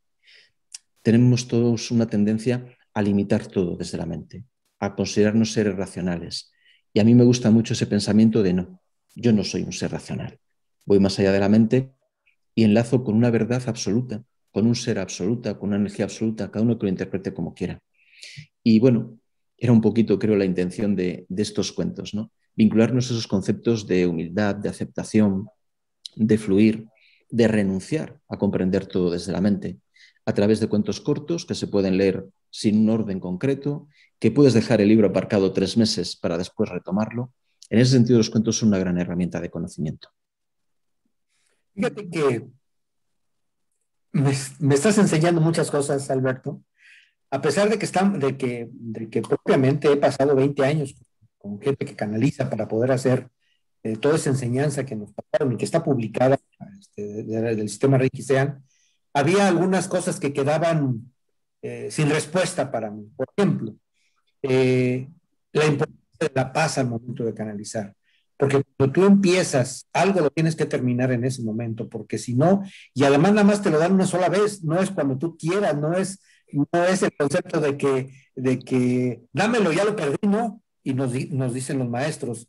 Tenemos todos una tendencia a limitar todo desde la mente, a considerarnos seres racionales. Y a mí me gusta mucho ese pensamiento de no, yo no soy un ser racional. Voy más allá de la mente y enlazo con una verdad absoluta, con un ser absoluta, con una energía absoluta, cada uno que lo interprete como quiera. Y bueno, era un poquito, creo, la intención de estos cuentos, ¿no? Vincularnos a esos conceptos de humildad, de aceptación, de fluir, de renunciar a comprender todo desde la mente, a través de cuentos cortos que se pueden leer sin un orden concreto, que puedes dejar el libro aparcado 3 meses para después retomarlo. En ese sentido, los cuentos son una gran herramienta de conocimiento. Fíjate que me estás enseñando muchas cosas, Alberto. A pesar de que propiamente he pasado 20 años con gente que canaliza para poder hacer toda esa enseñanza que nos pasaron y que está publicada del sistema Reiki Sean, había algunas cosas que quedaban sin respuesta para mí. Por ejemplo, la importancia de la paz al momento de canalizar. Porque cuando tú empiezas, algo lo tienes que terminar en ese momento, porque si no, y además nada más te lo dan una sola vez, no es cuando tú quieras, no es el concepto de que dámelo, ya lo perdí, ¿no? Y nos dicen los maestros,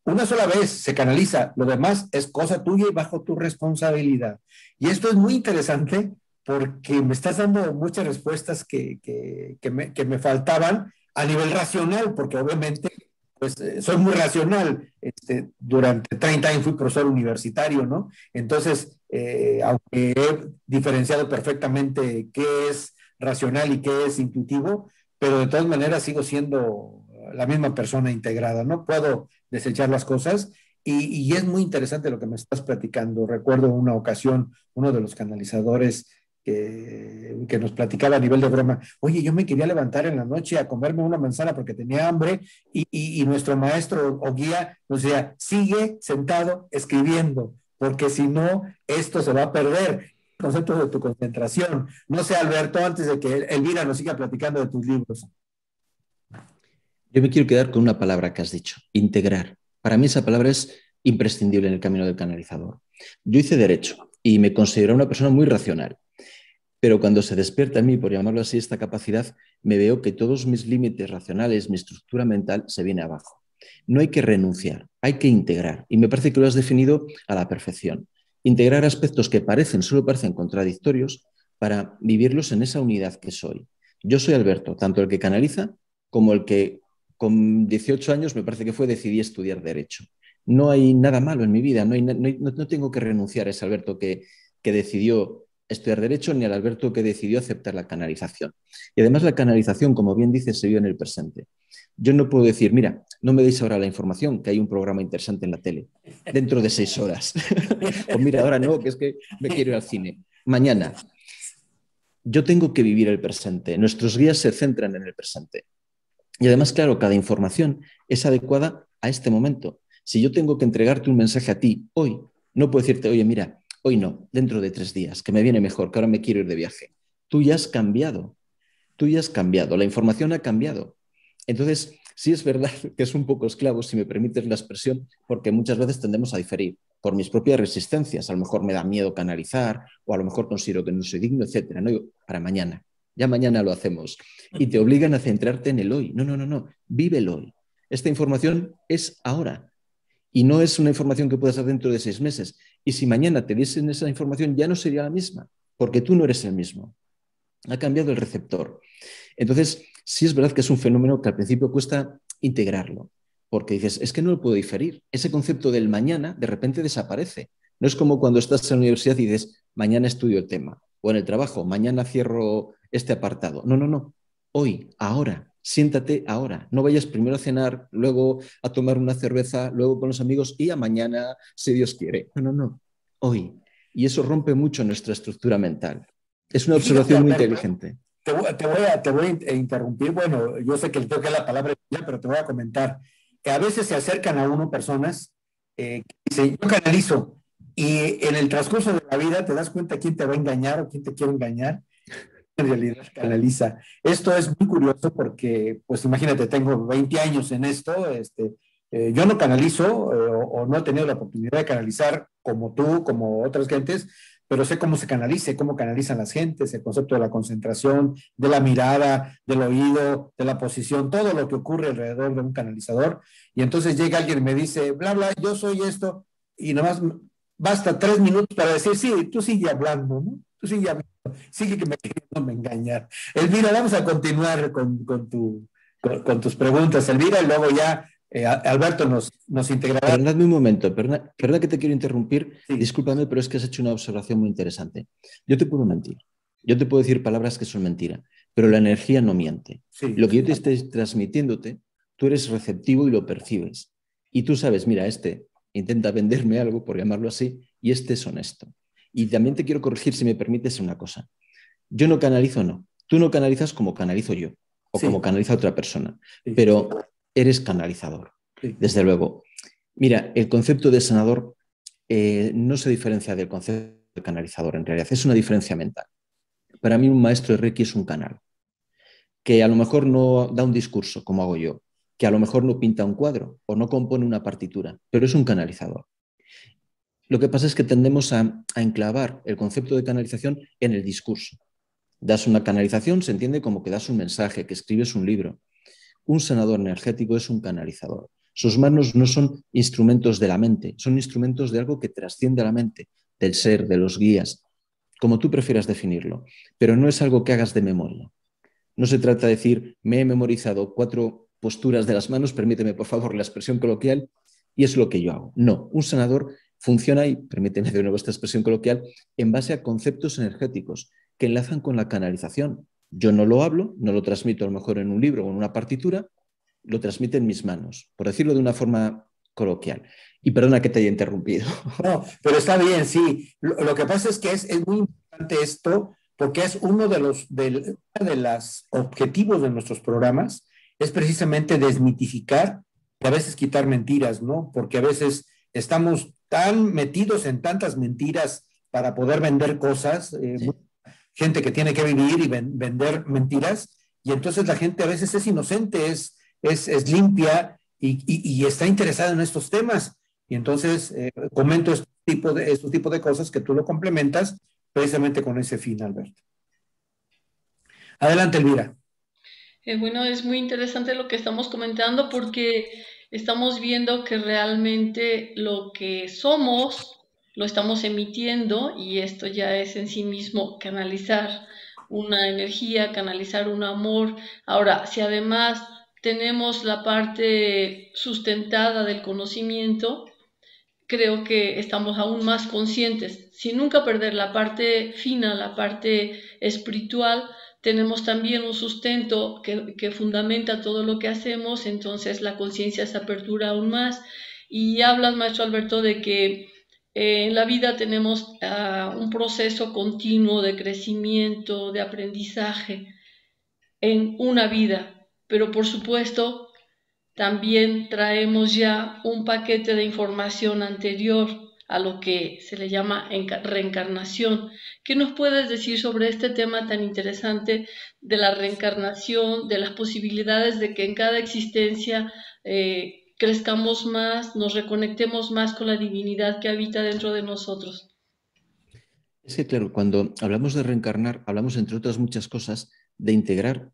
una sola vez se canaliza, lo demás es cosa tuya y bajo tu responsabilidad. Y esto es muy interesante porque me estás dando muchas respuestas que me faltaban a nivel racional, porque obviamente pues soy muy racional. Durante 30 años fui profesor universitario, ¿no? Entonces, aunque he diferenciado perfectamente qué es racional y qué es intuitivo, pero de todas maneras sigo siendo la misma persona integrada, no puedo desechar las cosas y es muy interesante lo que me estás platicando. Recuerdo una ocasión, uno de los canalizadores que nos platicaba a nivel de broma, oye, yo me quería levantar en la noche a comerme una manzana porque tenía hambre y nuestro maestro o guía nos decía, sigue sentado escribiendo, porque si no, esto se va a perder. Concepto de tu concentración. No sé, Alberto, antes de que Elvira nos siga platicando de tus libros. Yo me quiero quedar con una palabra que has dicho, integrar. Para mí esa palabra es imprescindible en el camino del canalizador. Yo hice Derecho y me considero una persona muy racional, pero cuando se despierta en mí, por llamarlo así, esta capacidad, me veo que todos mis límites racionales, mi estructura mental se viene abajo. No hay que renunciar, hay que integrar. Y me parece que lo has definido a la perfección. Integrar aspectos que solo parecen contradictorios para vivirlos en esa unidad que soy. Yo soy Alberto, tanto el que canaliza como el que con 18 años, me parece que fue, decidí estudiar Derecho. No hay nada malo en mi vida, no tengo que renunciar a ese Alberto que decidió estudiar Derecho ni al Alberto que decidió aceptar la canalización. Y además la canalización, como bien dices, se vio en el presente. Yo no puedo decir, mira, no me deis ahora la información, que hay un programa interesante en la tele, dentro de 6 horas. O mira, ahora no, que es que me quiero ir al cine. Mañana. Yo tengo que vivir el presente. Nuestros guías se centran en el presente. Y además, claro, cada información es adecuada a este momento. Si yo tengo que entregarte un mensaje a ti hoy, no puedo decirte, oye, mira, hoy no, dentro de 3 días, que me viene mejor, que ahora me quiero ir de viaje. Tú ya has cambiado, la información ha cambiado. Entonces, sí es verdad que es un poco esclavo, si me permites la expresión, porque muchas veces tendemos a diferir por mis propias resistencias. A lo mejor me da miedo canalizar, o a lo mejor considero que no soy digno, etcétera. No, para mañana. Ya mañana lo hacemos. Y te obligan a centrarte en el hoy. No. Vive el hoy. Esta información es ahora. Y no es una información que puedas dar dentro de 6 meses. Y si mañana te diesen esa información, ya no sería la misma, porque tú no eres el mismo. Ha cambiado el receptor. Entonces, sí es verdad que es un fenómeno que al principio cuesta integrarlo, porque dices, es que no lo puedo diferir. Ese concepto del mañana de repente desaparece. No es como cuando estás en la universidad y dices, mañana estudio el tema, o en el trabajo, mañana cierro este apartado. No. Hoy, ahora, siéntate ahora. No vayas primero a cenar, luego a tomar una cerveza, luego con los amigos y a mañana, si Dios quiere. No. Hoy. Y eso rompe mucho nuestra estructura mental. Es una Y fíjate, observación muy Alberto, inteligente. te voy a interrumpir. Bueno, yo sé que le tengo que dar la palabra ya, pero te voy a comentar. Que a veces se acercan a uno personas que dicen, yo canalizo, y en el transcurso de la vida te das cuenta quién te va a engañar o quién te quiere engañar. En realidad canaliza. Esto es muy curioso porque, pues imagínate, tengo 20 años en esto, yo no canalizo o no he tenido la oportunidad de canalizar como tú, como otras gentes, pero sé cómo se canaliza, cómo canalizan las gentes, el concepto de la concentración, de la mirada, del oído, de la posición, todo lo que ocurre alrededor de un canalizador. Y entonces llega alguien y me dice, bla, bla, yo soy esto, y nomás basta 3 minutos para decir, sí, tú sigue hablando, ¿no? Tú sigue hablando, sigue que me queriendo engañar. Elvira, vamos a continuar con tus preguntas, Elvira, y luego ya Alberto nos integrará. Perdóname un momento, perdona que te quiero interrumpir, Sí. Discúlpame, pero es que has hecho una observación muy interesante. Yo te puedo mentir, yo te puedo decir palabras que son mentira, pero la energía no miente. Sí, Lo que yo te esté transmitiéndote, tú eres receptivo y lo percibes. Y tú sabes, mira, este intenta venderme algo, por llamarlo así, y este es honesto. Y también te quiero corregir, si me permites, una cosa. Yo no canalizo, no. Tú no canalizas como canalizo yo, o sí, como canaliza otra persona, sí, pero eres canalizador. sí. Desde luego. Mira, el concepto de sanador no se diferencia del concepto de canalizador, en realidad. Es una diferencia mental. Para mí un maestro de Reiki es un canal, que a lo mejor no da un discurso, como hago yo, que a lo mejor no pinta un cuadro o no compone una partitura, pero es un canalizador. Lo que pasa es que tendemos a enclavar el concepto de canalización en el discurso. Das una canalización, se entiende como que das un mensaje, que escribes un libro. Un sanador energético es un canalizador. Sus manos no son instrumentos de la mente, son instrumentos de algo que trasciende a la mente, del ser, de los guías, como tú prefieras definirlo, pero no es algo que hagas de memoria. No se trata de decir, me he memorizado 4 posturas de las manos, permíteme por favor la expresión coloquial, y es lo que yo hago. No, un sanador funciona, y permíteme de nuevo esta expresión coloquial, en base a conceptos energéticos que enlazan con la canalización. Yo no lo hablo, no lo transmito a lo mejor en un libro o en una partitura, lo transmite en mis manos, por decirlo de una forma coloquial. Y perdona que te haya interrumpido. No, pero está bien, sí. Lo que pasa es que es muy importante esto, porque es uno de los objetivos de nuestros programas, es precisamente desmitificar y a veces quitar mentiras, ¿no? Porque a veces estamos tan metidos en tantas mentiras para poder vender cosas, Sí. gente que tiene que vivir y vender mentiras, y entonces la gente a veces es inocente, es limpia y está interesada en estos temas. Y entonces comento estos tipos de cosas que tú lo complementas precisamente con ese fin, Alberto. Adelante, Elvira. Bueno, es muy interesante lo que estamos comentando porque estamos viendo que realmente lo que somos lo estamos emitiendo y esto ya es en sí mismo canalizar una energía, canalizar un amor. Ahora, si además tenemos la parte sustentada del conocimiento, creo que estamos aún más conscientes, sin nunca perder la parte fina, la parte espiritual. Tenemos también un sustento que fundamenta todo lo que hacemos, entonces la conciencia se apertura aún más. Y hablas, maestro Alberto, de que en la vida tenemos un proceso continuo de crecimiento, de aprendizaje en una vida, pero por supuesto también traemos ya un paquete de información anterior a lo que se le llama reencarnación. ¿Qué nos puedes decir sobre este tema tan interesante de la reencarnación, de las posibilidades de que en cada existencia crezcamos más, nos reconectemos más con la divinidad que habita dentro de nosotros? Es que, claro, cuando hablamos de reencarnar, hablamos, entre otras muchas cosas, de integrar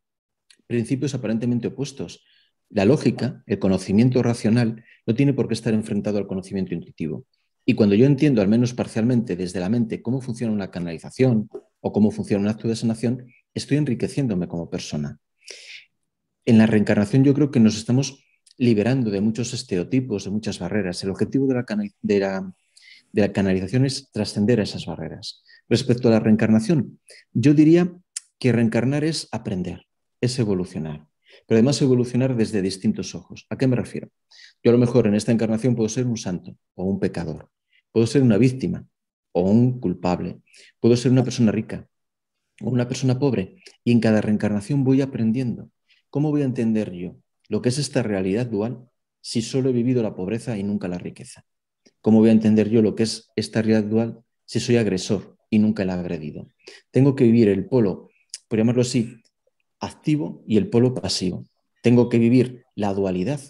principios aparentemente opuestos. La lógica, el conocimiento racional, no tiene por qué estar enfrentado al conocimiento intuitivo. Y cuando yo entiendo, al menos parcialmente, desde la mente, cómo funciona una canalización o cómo funciona un acto de sanación, estoy enriqueciéndome como persona. En la reencarnación yo creo que nos estamos liberando de muchos estereotipos, de muchas barreras. El objetivo de la canalización es trascender a esas barreras. Respecto a la reencarnación, yo diría que reencarnar es aprender, es evolucionar, pero además evolucionar desde distintos ojos. ¿A qué me refiero? Yo a lo mejor en esta encarnación puedo ser un santo o un pecador, puedo ser una víctima o un culpable, puedo ser una persona rica o una persona pobre, y en cada reencarnación voy aprendiendo. ¿Cómo voy a entender yo lo que es esta realidad dual si solo he vivido la pobreza y nunca la riqueza? ¿Cómo voy a entender yo lo que es esta realidad dual si soy agresor y nunca la he agredido? Tengo que vivir el polo, por llamarlo así, activo y el polo pasivo. Tengo que vivir la dualidad.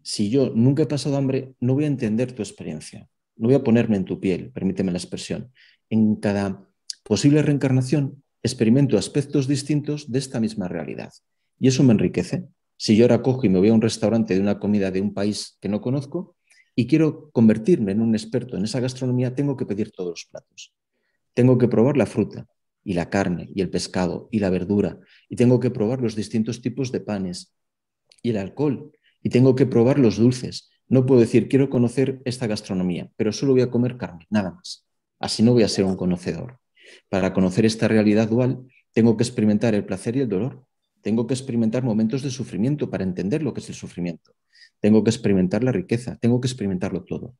Si yo nunca he pasado hambre, no voy a entender tu experiencia. No voy a ponerme en tu piel, permíteme la expresión. En cada posible reencarnación experimento aspectos distintos de esta misma realidad. Y eso me enriquece. Si yo ahora cojo y me voy a un restaurante de una comida de un país que no conozco y quiero convertirme en un experto en esa gastronomía, tengo que pedir todos los platos. Tengo que probar la fruta y la carne y el pescado y la verdura, y tengo que probar los distintos tipos de panes y el alcohol, y tengo que probar los dulces. No puedo decir, quiero conocer esta gastronomía, pero solo voy a comer carne, nada más. Así no voy a ser un conocedor. Para conocer esta realidad dual, tengo que experimentar el placer y el dolor. Tengo que experimentar momentos de sufrimiento para entender lo que es el sufrimiento. Tengo que experimentar la riqueza, tengo que experimentarlo todo.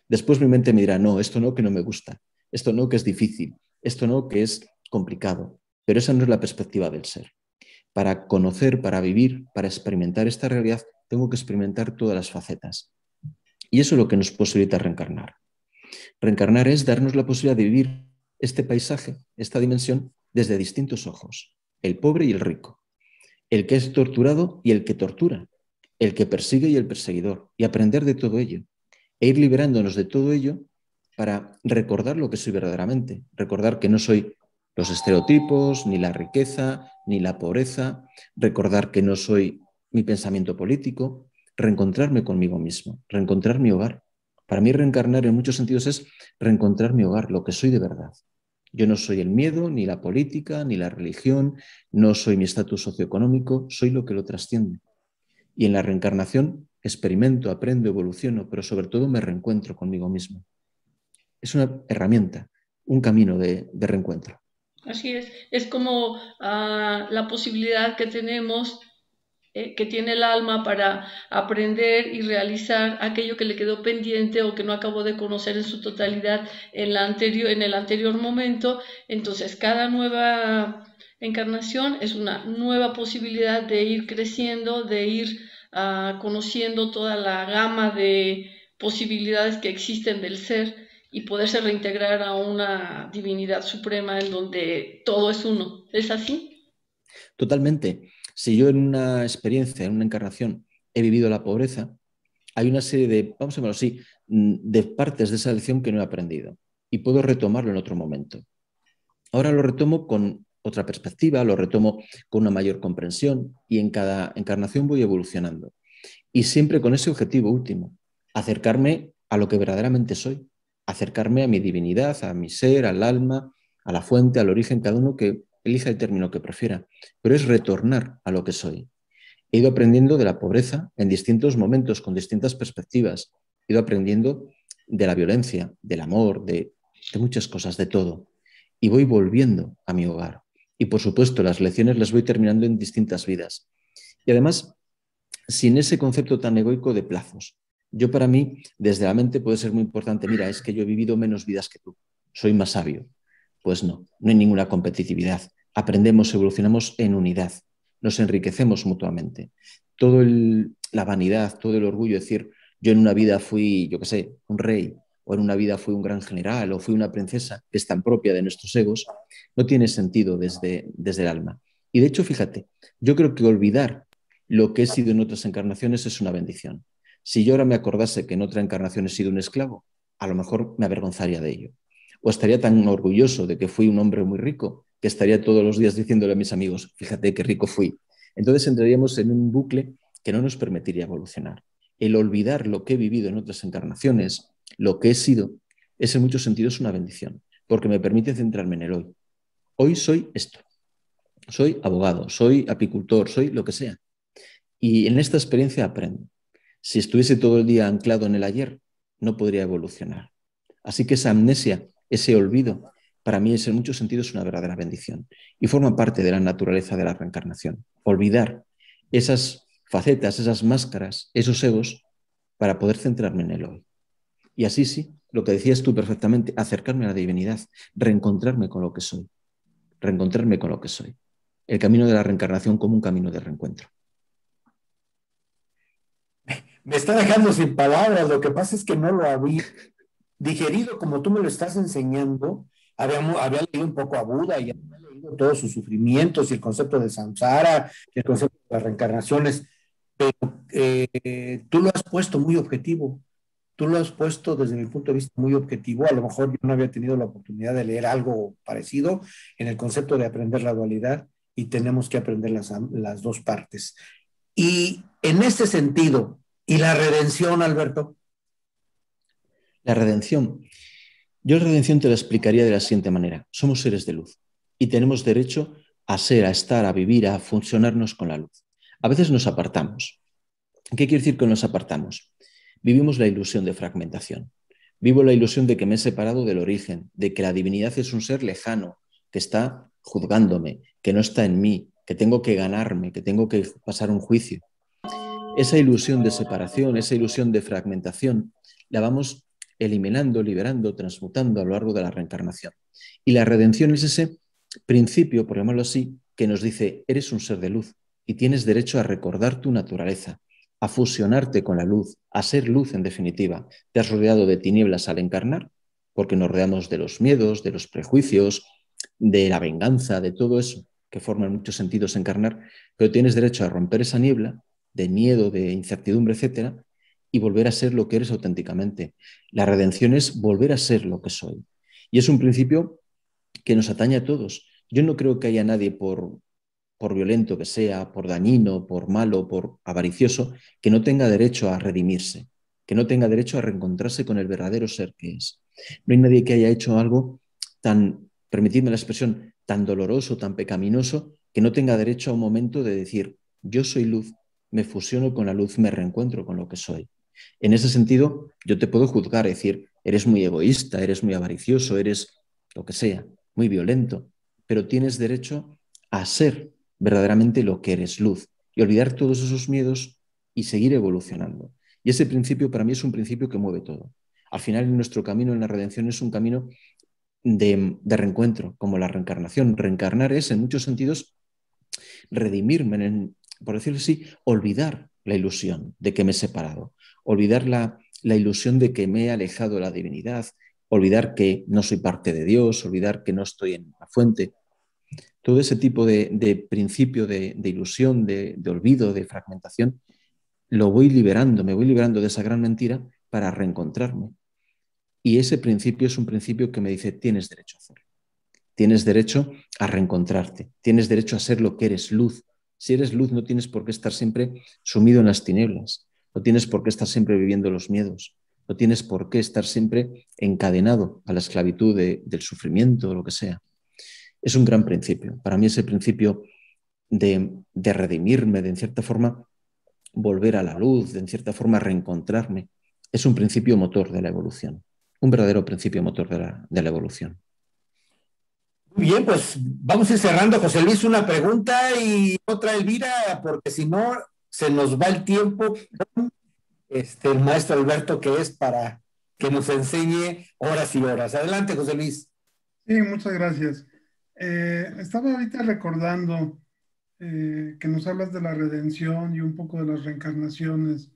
Después mi mente me dirá, no, esto no, que no me gusta, esto no, que es difícil, esto no, que es complicado. Pero esa no es la perspectiva del ser. Para conocer, para vivir, para experimentar esta realidad, tengo que experimentar todas las facetas. Y eso es lo que nos posibilita reencarnar. Reencarnar es darnos la posibilidad de vivir este paisaje, esta dimensión, desde distintos ojos. El pobre y el rico. El que es torturado y el que tortura. El que persigue y el perseguidor. Y aprender de todo ello. E ir liberándonos de todo ello para recordar lo que soy verdaderamente. Recordar que no soy los estereotipos, ni la riqueza, ni la pobreza. Recordar que no soy mi pensamiento político. Reencontrarme conmigo mismo. Reencontrar mi hogar. Para mí reencarnar en muchos sentidos es reencontrar mi hogar, lo que soy de verdad. Yo no soy el miedo, ni la política, ni la religión, no soy mi estatus socioeconómico, soy lo que lo trasciende. Y en la reencarnación experimento, aprendo, evoluciono, pero sobre todo me reencuentro conmigo mismo. Es una herramienta, un camino de reencuentro. Así es como la posibilidad que tenemos, que tiene el alma para aprender y realizar aquello que le quedó pendiente o que no acabó de conocer en su totalidad en el anterior momento. Entonces, cada nueva encarnación es una nueva posibilidad de ir creciendo, de ir conociendo toda la gama de posibilidades que existen del ser y poderse reintegrar a una divinidad suprema en donde todo es uno. ¿Es así? Totalmente. Si yo en una experiencia, en una encarnación, he vivido la pobreza, hay una serie de, vamos a llamarlo así, de partes de esa lección que no he aprendido y puedo retomarlo en otro momento. Ahora lo retomo con otra perspectiva, lo retomo con una mayor comprensión y en cada encarnación voy evolucionando. Y siempre con ese objetivo último, acercarme a lo que verdaderamente soy, acercarme a mi divinidad, a mi ser, al alma, a la fuente, al origen, cada uno que elija el término que prefiera, pero es retornar a lo que soy. He ido aprendiendo de la pobreza en distintos momentos, con distintas perspectivas. He ido aprendiendo de la violencia, del amor, de muchas cosas, de todo. Y voy volviendo a mi hogar. Y por supuesto, las lecciones las voy terminando en distintas vidas. Y además, sin ese concepto tan egoico de plazos. Yo, para mí, desde la mente puede ser muy importante. Mira, es que yo he vivido menos vidas que tú. Soy más sabio. Pues no hay ninguna competitividad. Aprendemos, evolucionamos en unidad. Nos enriquecemos mutuamente. La vanidad, todo el orgullo, decir, yo en una vida fui, yo qué sé, un rey, o en una vida fui un gran general, o fui una princesa, que es tan propia de nuestros egos, no tiene sentido desde el alma. Y de hecho, fíjate, yo creo que olvidar lo que he sido en otras encarnaciones es una bendición. Si yo ahora me acordase que en otra encarnación he sido un esclavo, a lo mejor me avergonzaría de ello. O estaría tan orgulloso de que fui un hombre muy rico que estaría todos los días diciéndole a mis amigos, fíjate qué rico fui. Entonces entraríamos en un bucle que no nos permitiría evolucionar. El olvidar lo que he vivido en otras encarnaciones, lo que he sido, es en muchos sentidos una bendición, porque me permite centrarme en el hoy. Hoy soy esto. Soy abogado, soy apicultor, soy lo que sea. Y en esta experiencia aprendo. Si estuviese todo el día anclado en el ayer, no podría evolucionar. Así que esa amnesia, ese olvido, para mí es en muchos sentidos una verdadera bendición y forma parte de la naturaleza de la reencarnación. Olvidar esas facetas, esas máscaras, esos egos, para poder centrarme en el hoy. Y así sí, lo que decías tú perfectamente, acercarme a la divinidad, reencontrarme con lo que soy, reencontrarme con lo que soy. El camino de la reencarnación como un camino de reencuentro. Me está dejando sin palabras, lo que pasa es que no lo había digerido como tú me lo estás enseñando. Había leído un poco a Buda y había leído todos sus sufrimientos y el concepto de samsara, y el concepto de las reencarnaciones, pero tú lo has puesto muy objetivo, tú lo has puesto desde mi punto de vista muy objetivo. A lo mejor yo no había tenido la oportunidad de leer algo parecido en el concepto de aprender la dualidad y tenemos que aprender las dos partes. Y en este sentido, ¿y la redención, Alberto? La redención. Yo la redención te la explicaría de la siguiente manera. Somos seres de luz y tenemos derecho a ser, a estar, a vivir, a funcionarnos con la luz. A veces nos apartamos. ¿Qué quiere decir que nos apartamos? Vivimos la ilusión de fragmentación. Vivo la ilusión de que me he separado del origen, de que la divinidad es un ser lejano, que está juzgándome, que no está en mí, que tengo que ganarme, que tengo que pasar un juicio. Esa ilusión de separación, esa ilusión de fragmentación, la vamos eliminando, liberando, transmutando a lo largo de la reencarnación. Y la redención es ese principio, por llamarlo así, que nos dice, eres un ser de luz y tienes derecho a recordar tu naturaleza, a fusionarte con la luz, a ser luz en definitiva. Te has rodeado de tinieblas al encarnar, porque nos rodeamos de los miedos, de los prejuicios, de la venganza, de todo eso que forma en muchos sentidos encarnar, pero tienes derecho a romper esa niebla de miedo, de incertidumbre, etcétera, y volver a ser lo que eres auténticamente. La redención es volver a ser lo que soy. Y es un principio que nos atañe a todos. Yo no creo que haya nadie, por violento que sea, por dañino, por malo, por avaricioso, que no tenga derecho a redimirse, que no tenga derecho a reencontrarse con el verdadero ser que es. No hay nadie que haya hecho algo tan, permitidme la expresión, tan doloroso, tan pecaminoso, que no tenga derecho a un momento de decir, yo soy luz, me fusiono con la luz, me reencuentro con lo que soy. En ese sentido, yo te puedo juzgar, decir, eres muy egoísta, eres muy avaricioso, eres lo que sea, muy violento, pero tienes derecho a ser verdaderamente lo que eres, luz, y olvidar todos esos miedos y seguir evolucionando. Y ese principio para mí es un principio que mueve todo. Al final, nuestro camino en la redención es un camino de reencuentro, como la reencarnación. Reencarnar es, en muchos sentidos, redimirme, por decirlo así, olvidar la ilusión de que me he separado, olvidar la ilusión de que me he alejado de la divinidad, olvidar que no soy parte de Dios, olvidar que no estoy en la fuente. Todo ese tipo de principio de ilusión, de olvido, de fragmentación, lo voy liberando, me voy liberando de esa gran mentira para reencontrarme. Y ese principio es un principio que me dice, tienes derecho a hacerlo. Tienes derecho a reencontrarte, tienes derecho a ser lo que eres, luz. Si eres luz, no tienes por qué estar siempre sumido en las tinieblas, no tienes por qué estar siempre viviendo los miedos, no tienes por qué estar siempre encadenado a la esclavitud del sufrimiento o lo que sea. Es un gran principio. Para mí ese principio de redimirme, de en cierta forma volver a la luz, de en cierta forma reencontrarme Es un principio motor de la evolución, un verdadero principio motor de la evolución. Muy bien, pues vamos a ir cerrando, José Luis, una pregunta y otra, Elvira, porque si no se nos va el tiempo con el maestro Alberto, que es para que nos enseñe horas y horas. Adelante, José Luis. Sí, muchas gracias. Estaba ahorita recordando que nos hablas de la redención y un poco de las reencarnaciones.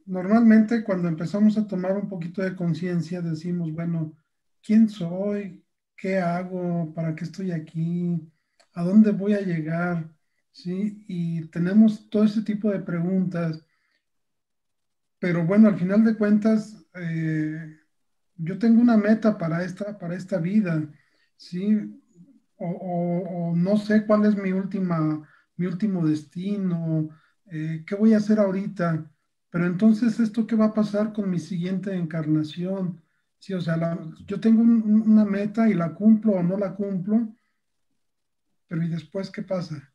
Normalmente cuando empezamos a tomar un poquito de conciencia decimos, bueno, ¿quién soy? ¿Qué hago? ¿Para qué estoy aquí? ¿A dónde voy a llegar? ¿Sí? Y tenemos todo ese tipo de preguntas, pero bueno, al final de cuentas, yo tengo una meta para esta vida, ¿sí? O no sé cuál es mi último destino, qué voy a hacer ahorita, pero entonces esto qué va a pasar con mi siguiente encarnación, sí, o sea, yo tengo una meta y la cumplo o no la cumplo, pero ¿y después qué pasa?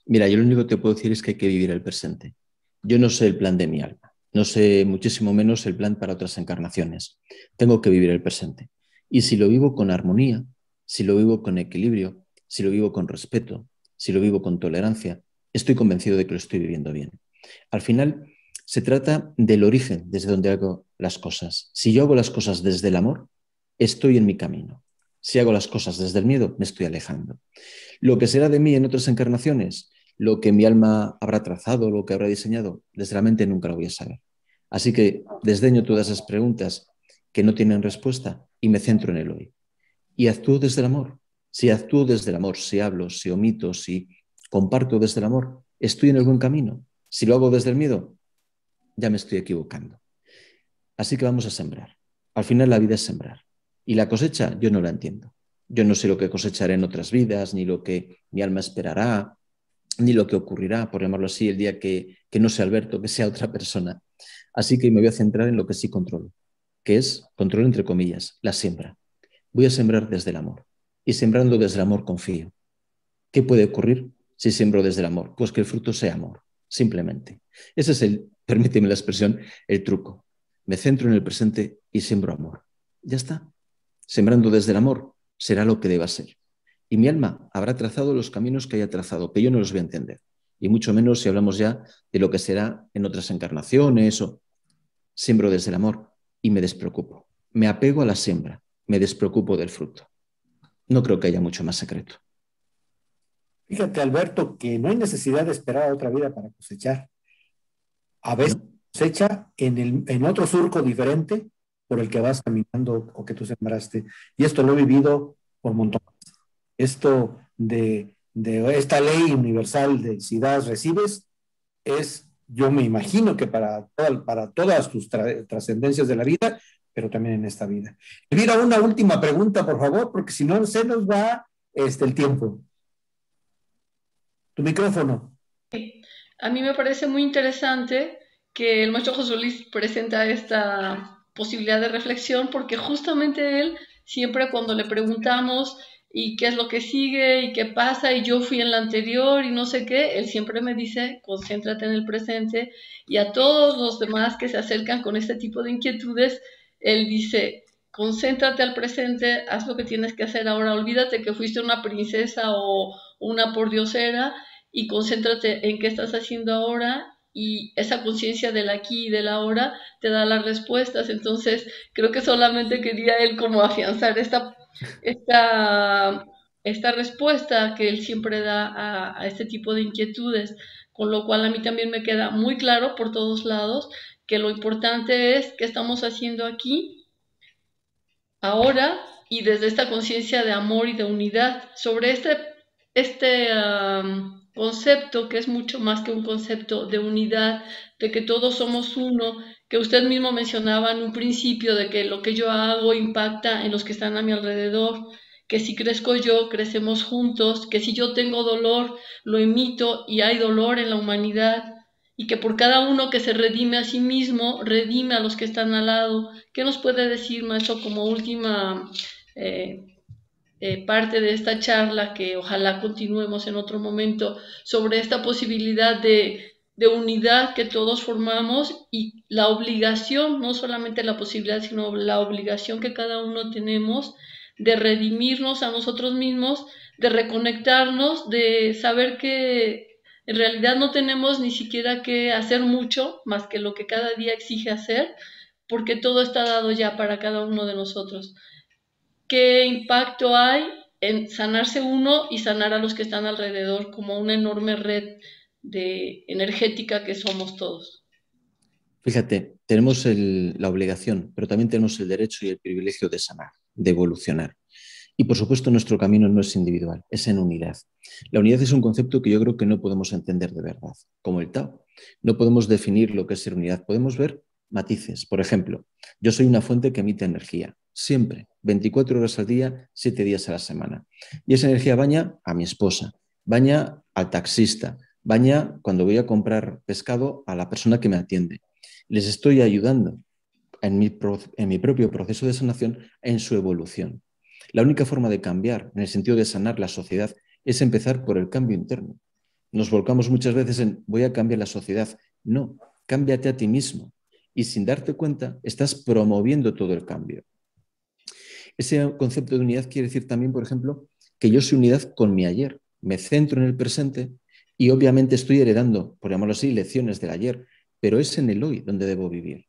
Mira, yo lo único que te puedo decir es que hay que vivir el presente. Yo no sé el plan de mi alma, no sé muchísimo menos el plan para otras encarnaciones. Tengo que vivir el presente. Y si lo vivo con armonía, si lo vivo con equilibrio, si lo vivo con respeto, si lo vivo con tolerancia, estoy convencido de que lo estoy viviendo bien. Al final, se trata del origen desde donde hago las cosas. Si yo hago las cosas desde el amor, estoy en mi camino. Si hago las cosas desde el miedo, me estoy alejando. Lo que será de mí en otras encarnaciones, lo que mi alma habrá trazado, lo que habrá diseñado, desde la mente nunca lo voy a saber. Así que desdeño todas esas preguntas que no tienen respuesta y me centro en el hoy. Y actúo desde el amor. Si actúo desde el amor, si hablo, si omito, si comparto desde el amor, estoy en el buen camino. Si lo hago desde el miedo, ya me estoy equivocando. Así que vamos a sembrar. Al final la vida es sembrar. Y la cosecha yo no la entiendo. Yo no sé lo que cosecharé en otras vidas, ni lo que mi alma esperará, ni lo que ocurrirá, por llamarlo así, el día que no sea Alberto, que sea otra persona. Así que me voy a centrar en lo que sí controlo, que es, control entre comillas, la siembra. Voy a sembrar desde el amor. Y sembrando desde el amor confío. ¿Qué puede ocurrir si siembro desde el amor? Pues que el fruto sea amor, simplemente. Ese es permíteme la expresión, el truco. Me centro en el presente y siembro amor. Ya está. Sembrando desde el amor será lo que deba ser. Y mi alma habrá trazado los caminos que haya trazado, que yo no los voy a entender. Y mucho menos si hablamos ya de lo que será en otras encarnaciones o siembro desde el amor y me despreocupo. Me apego a la siembra, me despreocupo del fruto. No creo que haya mucho más secreto. Fíjate, Alberto, que no hay necesidad de esperar a otra vida para cosechar. A veces ¿No? cosecha en otro surco diferente por el que vas caminando o que tú sembraste. Y esto lo he vivido por montones. Esto de esta ley universal de si das, recibes, yo me imagino que para todas tus trascendencias de la vida, pero también en esta vida. Elvira, una última pregunta, por favor, porque si no se nos va el tiempo. Tu micrófono. A mí me parece muy interesante que el maestro José Luis presenta esta posibilidad de reflexión porque justamente él siempre cuando le preguntamos y qué es lo que sigue y qué pasa y yo fui en la anterior y no sé qué, él siempre me dice concéntrate en el presente y a todos los demás que se acercan con este tipo de inquietudes, él dice concéntrate al presente, haz lo que tienes que hacer ahora, olvídate que fuiste una princesa o una pordiosera y concéntrate en qué estás haciendo ahora y esa conciencia del aquí y del ahora te da las respuestas. Entonces, creo que solamente quería él como afianzar esta, esta respuesta que él siempre da a este tipo de inquietudes, con lo cual a mí también me queda muy claro por todos lados que lo importante es qué estamos haciendo aquí, ahora y desde esta conciencia de amor y de unidad. Sobre este concepto que es mucho más que un concepto de unidad, de que todos somos uno, que usted mismo mencionaba en un principio de que lo que yo hago impacta en los que están a mi alrededor, que si crezco yo, crecemos juntos, que si yo tengo dolor, lo emito y hay dolor en la humanidad, y que por cada uno que se redime a sí mismo, redime a los que están al lado. ¿Qué nos puede decir, maestro, como última parte de esta charla, que ojalá continuemos en otro momento, sobre esta posibilidad de de unidad que todos formamos y la obligación, no solamente la posibilidad, sino la obligación que cada uno tenemos de redimirnos a nosotros mismos, de reconectarnos, de saber que en realidad no tenemos ni siquiera que hacer mucho más que lo que cada día exige hacer, porque todo está dado ya para cada uno de nosotros. ¿Qué impacto hay en sanarse uno y sanar a los que están alrededor como una enorme red energética que somos todos? Fíjate, tenemos la obligación, pero también tenemos el derecho y el privilegio de sanar, de evolucionar. Y por supuesto nuestro camino no es individual, es en unidad. La unidad es un concepto que yo creo que no podemos entender de verdad, como el Tao. No podemos definir lo que es ser unidad, podemos ver matices. Por ejemplo, yo soy una fuente que emite energía, siempre, 24 horas al día, 7 días a la semana. Y esa energía baña a mi esposa, baña al taxista, baña cuando voy a comprar pescado a la persona que me atiende. Les estoy ayudando en mi propio proceso de sanación en su evolución. La única forma de cambiar, en el sentido de sanar la sociedad, es empezar por el cambio interno. Nos volcamos muchas veces en voy a cambiar la sociedad. No, cámbiate a ti mismo. Y sin darte cuenta, estás promoviendo todo el cambio. Ese concepto de unidad quiere decir también, por ejemplo, que yo soy unidad con mi ayer. Me centro en el presente y obviamente estoy heredando, por llamarlo así, lecciones del ayer, pero es en el hoy donde debo vivir.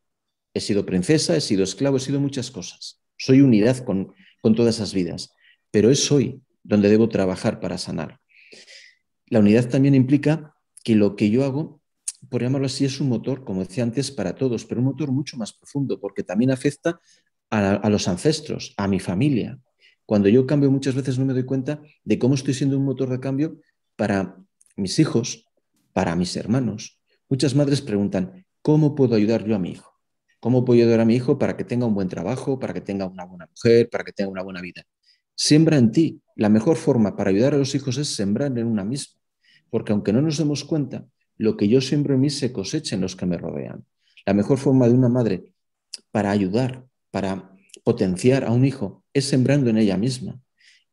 He sido princesa, he sido esclavo, he sido muchas cosas. Soy unidad con todas esas vidas, pero es hoy donde debo trabajar para sanar. La unidad también implica que lo que yo hago, por llamarlo así, es un motor, como decía antes, para todos, pero un motor mucho más profundo, porque también afecta a los ancestros, a mi familia. Cuando yo cambio muchas veces no me doy cuenta de cómo estoy siendo un motor de cambio para mis hijos, para mis hermanos. Muchas madres preguntan, ¿cómo puedo ayudar yo a mi hijo? ¿Cómo puedo ayudar a mi hijo para que tenga un buen trabajo, para que tenga una buena mujer, para que tenga una buena vida? Siembra en ti. La mejor forma para ayudar a los hijos es sembrar en una misma. Porque aunque no nos demos cuenta, lo que yo siembro en mí se cosecha en los que me rodean. La mejor forma de una madre para ayudar, para potenciar a un hijo, es sembrando en ella misma.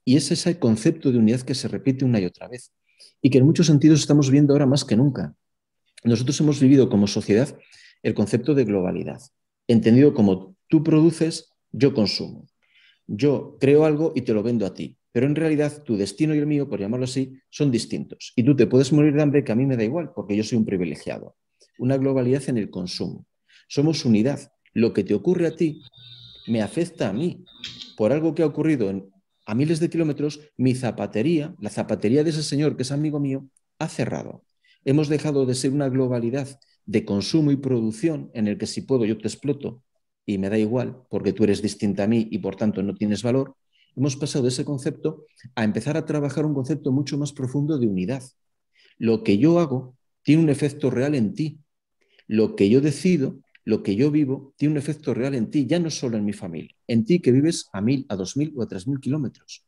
Y es ese concepto de unidad que se repite una y otra vez. Y que en muchos sentidos estamos viendo ahora más que nunca. Nosotros hemos vivido como sociedad el concepto de globalidad, entendido como tú produces, yo consumo. Yo creo algo y te lo vendo a ti, pero en realidad tu destino y el mío, por llamarlo así, son distintos. Y tú te puedes morir de hambre, que a mí me da igual, porque yo soy un privilegiado. Una globalidad en el consumo. Somos unidad. Lo que te ocurre a ti me afecta a mí. Por algo que ha ocurrido a miles de kilómetros, mi zapatería, la zapatería de ese señor que es amigo mío, ha cerrado. Hemos dejado de ser una globalidad de consumo y producción en el que si puedo yo te exploto y me da igual porque tú eres distinta a mí y por tanto no tienes valor. Hemos pasado de ese concepto a empezar a trabajar un concepto mucho más profundo de unidad. Lo que yo hago tiene un efecto real en ti. Lo que yo decido, lo que yo vivo, tiene un efecto real en ti, ya no solo en mi familia, en ti que vives a 1000, a 2000 o a 3000 kilómetros.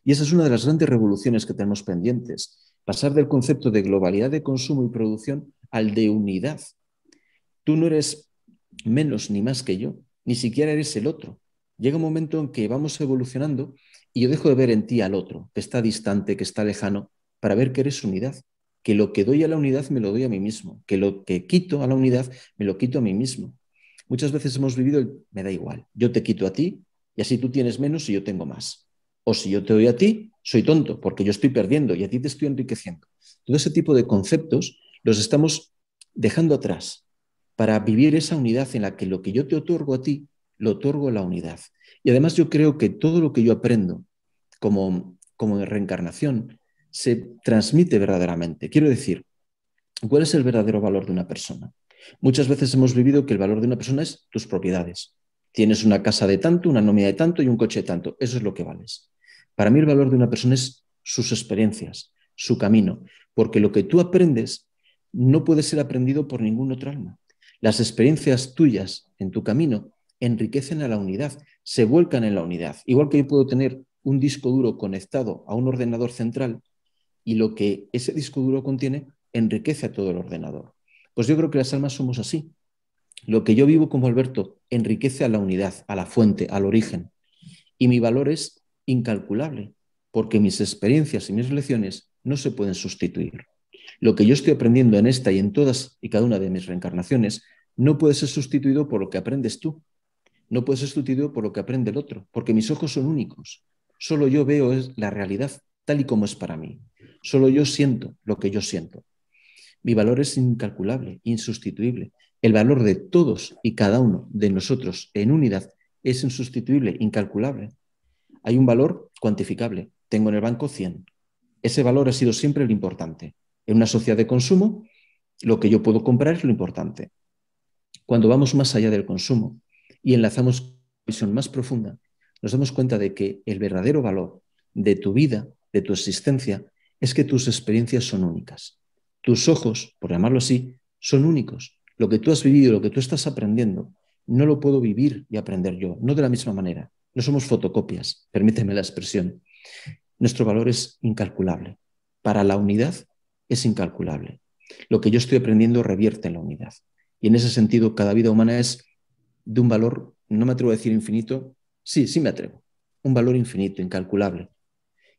Y esa es una de las grandes revoluciones que tenemos pendientes. Pasar del concepto de globalidad de consumo y producción al de unidad. Tú no eres menos ni más que yo, ni siquiera eres el otro. Llega un momento en que vamos evolucionando y yo dejo de ver en ti al otro, que está distante, que está lejano, para ver que eres unidad. Que lo que doy a la unidad me lo doy a mí mismo, que lo que quito a la unidad me lo quito a mí mismo. Muchas veces hemos vivido el me da igual, yo te quito a ti y así tú tienes menos y yo tengo más. O si yo te doy a ti, soy tonto porque yo estoy perdiendo y a ti te estoy enriqueciendo. Todo ese tipo de conceptos los estamos dejando atrás para vivir esa unidad en la que lo que yo te otorgo a ti, lo otorgo a la unidad. Y además yo creo que todo lo que yo aprendo como en reencarnación se transmite verdaderamente. Quiero decir, ¿cuál es el verdadero valor de una persona? Muchas veces hemos vivido que el valor de una persona es tus propiedades. Tienes una casa de tanto, una nómina de tanto y un coche de tanto. Eso es lo que vales. Para mí el valor de una persona es sus experiencias, su camino, porque lo que tú aprendes no puede ser aprendido por ningún otro alma. Las experiencias tuyas en tu camino enriquecen a la unidad, se vuelcan en la unidad. Igual que yo puedo tener un disco duro conectado a un ordenador central y lo que ese disco duro contiene enriquece a todo el ordenador. Pues yo creo que las almas somos así. Lo que yo vivo como Alberto enriquece a la unidad, a la fuente, al origen. Y mi valor es incalculable, porque mis experiencias y mis lecciones no se pueden sustituir. Lo que yo estoy aprendiendo en esta y en todas y cada una de mis reencarnaciones no puede ser sustituido por lo que aprendes tú. No puede ser sustituido por lo que aprende el otro, porque mis ojos son únicos. Solo yo veo la realidad tal y como es para mí. Solo yo siento lo que yo siento. Mi valor es incalculable, insustituible. El valor de todos y cada uno de nosotros en unidad es insustituible, incalculable. Hay un valor cuantificable. Tengo en el banco 100. Ese valor ha sido siempre lo importante. En una sociedad de consumo, lo que yo puedo comprar es lo importante. Cuando vamos más allá del consumo y enlazamos una visión más profunda, nos damos cuenta de que el verdadero valor de tu vida, de tu existencia, es que tus experiencias son únicas. Tus ojos, por llamarlo así, son únicos. Lo que tú has vivido, lo que tú estás aprendiendo, no lo puedo vivir y aprender yo, no de la misma manera. No somos fotocopias, permíteme la expresión. Nuestro valor es incalculable. Para la unidad es incalculable. Lo que yo estoy aprendiendo revierte en la unidad. Y en ese sentido, cada vida humana es de un valor, no me atrevo a decir infinito, sí me atrevo, un valor infinito, incalculable.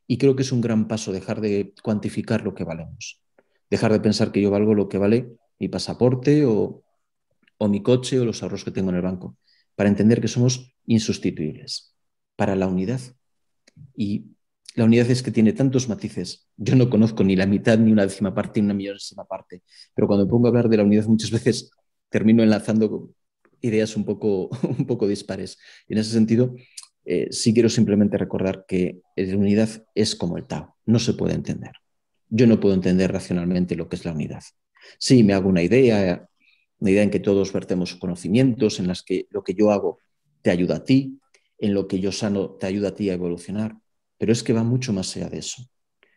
Y creo que es un gran paso dejar de cuantificar lo que valemos. Dejar de pensar que yo valgo lo que vale mi pasaporte o mi coche o los ahorros que tengo en el banco, para entender que somos insustituibles para la unidad. Y la unidad es que tiene tantos matices. Yo no conozco ni la mitad, ni una décima parte, ni una millonésima parte, pero cuando me pongo a hablar de la unidad muchas veces termino enlazando ideas un poco dispares. Y en ese sentido, sí quiero simplemente recordar que la unidad es como el Tao, no se puede entender. Yo no puedo entender racionalmente lo que es la unidad. Sí, me hago una idea en que todos vertemos conocimientos, en las que lo que yo hago te ayuda a ti, en lo que yo sano te ayuda a ti a evolucionar, pero es que va mucho más allá de eso.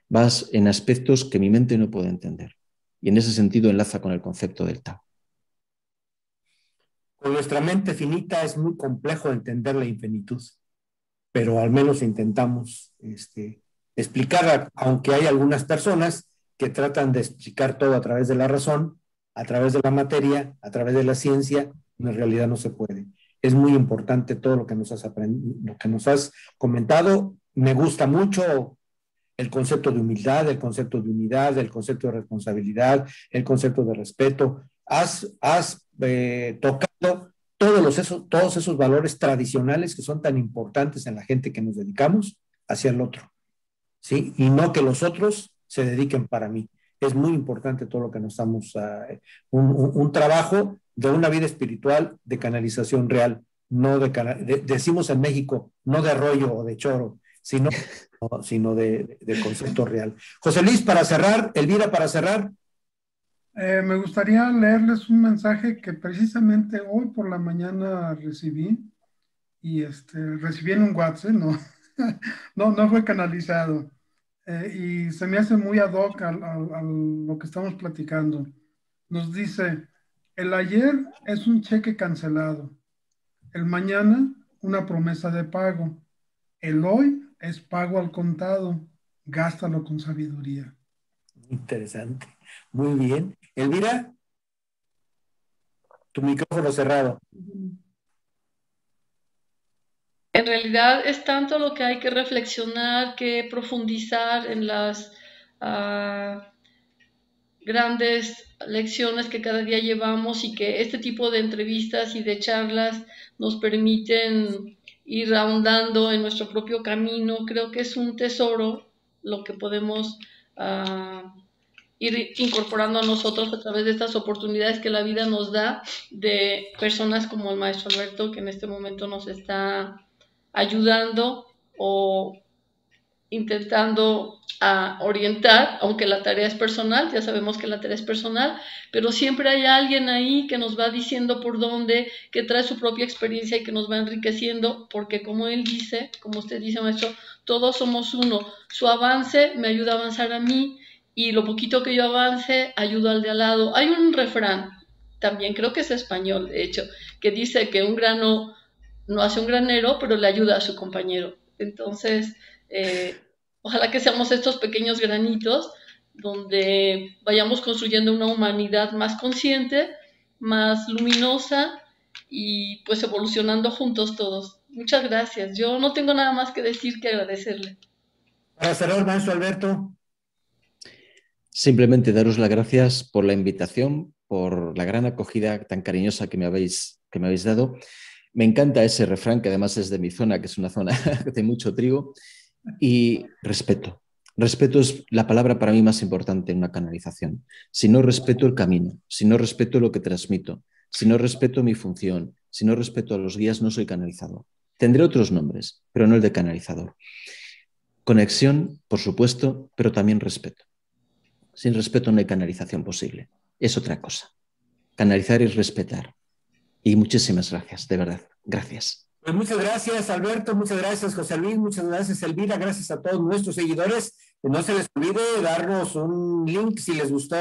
Vas en aspectos que mi mente no puede entender. Y en ese sentido enlaza con el concepto del Tao. Con nuestra mente finita es muy complejo entender la infinitud, pero al menos intentamos explicarla, aunque hay algunas personas que tratan de explicar todo a través de la razón, a través de la materia, a través de la ciencia, en realidad no se puede. Es muy importante todo lo que nos has aprendido, lo que nos has comentado. Me gusta mucho el concepto de humildad, el concepto de unidad, el concepto de responsabilidad, el concepto de respeto. Has tocado todos esos valores tradicionales que son tan importantes en la gente que nos dedicamos hacia el otro, ¿sí? Y no que los otros se dediquen para mí. Es muy importante todo lo que nos estamos, un trabajo de una vida espiritual de canalización real, no decimos en México, no de rollo o de choro, sino de concepto real. José Luis, para cerrar, Elvira, para cerrar. Me gustaría leerles un mensaje que precisamente hoy por la mañana recibí, y recibí en un WhatsApp, no fue canalizado, y se me hace muy ad hoc a lo que estamos platicando. Nos dice: el ayer es un cheque cancelado, el mañana una promesa de pago, el hoy es pago al contado, gástalo con sabiduría. Interesante, muy bien. Elvira, tu micrófono cerrado. En realidad es tanto lo que hay que reflexionar, que profundizar en las grandes lecciones que cada día llevamos, y que este tipo de entrevistas y de charlas nos permiten ir ahondando en nuestro propio camino. Creo que es un tesoro lo que podemos ir incorporando a nosotros a través de estas oportunidades que la vida nos da, de personas como el maestro Alberto, que en este momento nos está ayudando o intentando orientar, aunque la tarea es personal. Ya sabemos que la tarea es personal, pero siempre hay alguien ahí que nos va diciendo por dónde, que trae su propia experiencia y que nos va enriqueciendo, porque como él dice, como usted dice, maestro, todos somos uno. Su avance me ayuda a avanzar a mí, y lo poquito que yo avance ayudo al de al lado. Hay un refrán, también creo que es español, de hecho, que dice que un grano no hace un granero, pero le ayuda a su compañero. Entonces, ojalá que seamos estos pequeños granitos donde vayamos construyendo una humanidad más consciente, más luminosa, y pues evolucionando juntos todos. Muchas gracias. Yo no tengo nada más que decir que agradecerle. Para cerrar, maestro Alberto. Simplemente daros las gracias por la invitación, por la gran acogida tan cariñosa que me habéis dado. Me encanta ese refrán, que además es de mi zona, que es una zona de mucho trigo. Y respeto. Respeto es la palabra para mí más importante en una canalización. Si no respeto el camino, si no respeto lo que transmito, si no respeto mi función, si no respeto a los guías, no soy canalizador. Tendré otros nombres, pero no el de canalizador. Conexión, por supuesto, pero también respeto. Sin respeto no hay canalización posible. Es otra cosa. Canalizar es respetar. Y muchísimas gracias, de verdad. Gracias. Pues muchas gracias, Alberto, muchas gracias, José Luis, muchas gracias, Elvira, gracias a todos nuestros seguidores. No se les olvide darnos un link si les gustó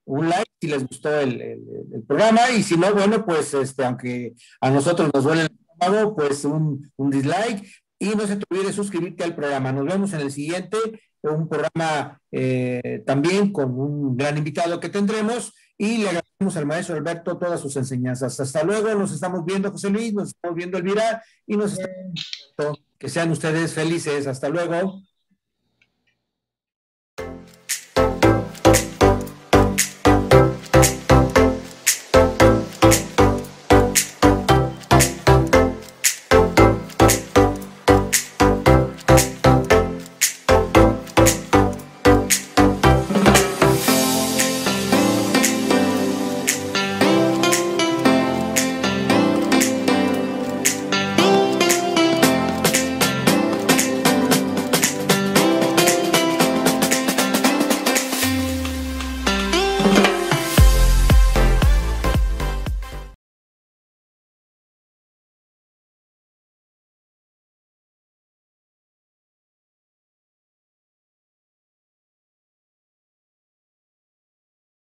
un like, si les gustó el programa, y si no, bueno, pues aunque a nosotros nos duele el estómago, pues un dislike, y no se te olvide suscribirte al programa. Nos vemos en el siguiente, un programa también con un gran invitado que tendremos, y le agradecemos al maestro Alberto todas sus enseñanzas. Hasta luego, nos estamos viendo, José Luis, nos estamos viendo, Elvira, y nos estamos viendo. Que sean ustedes felices. Hasta luego.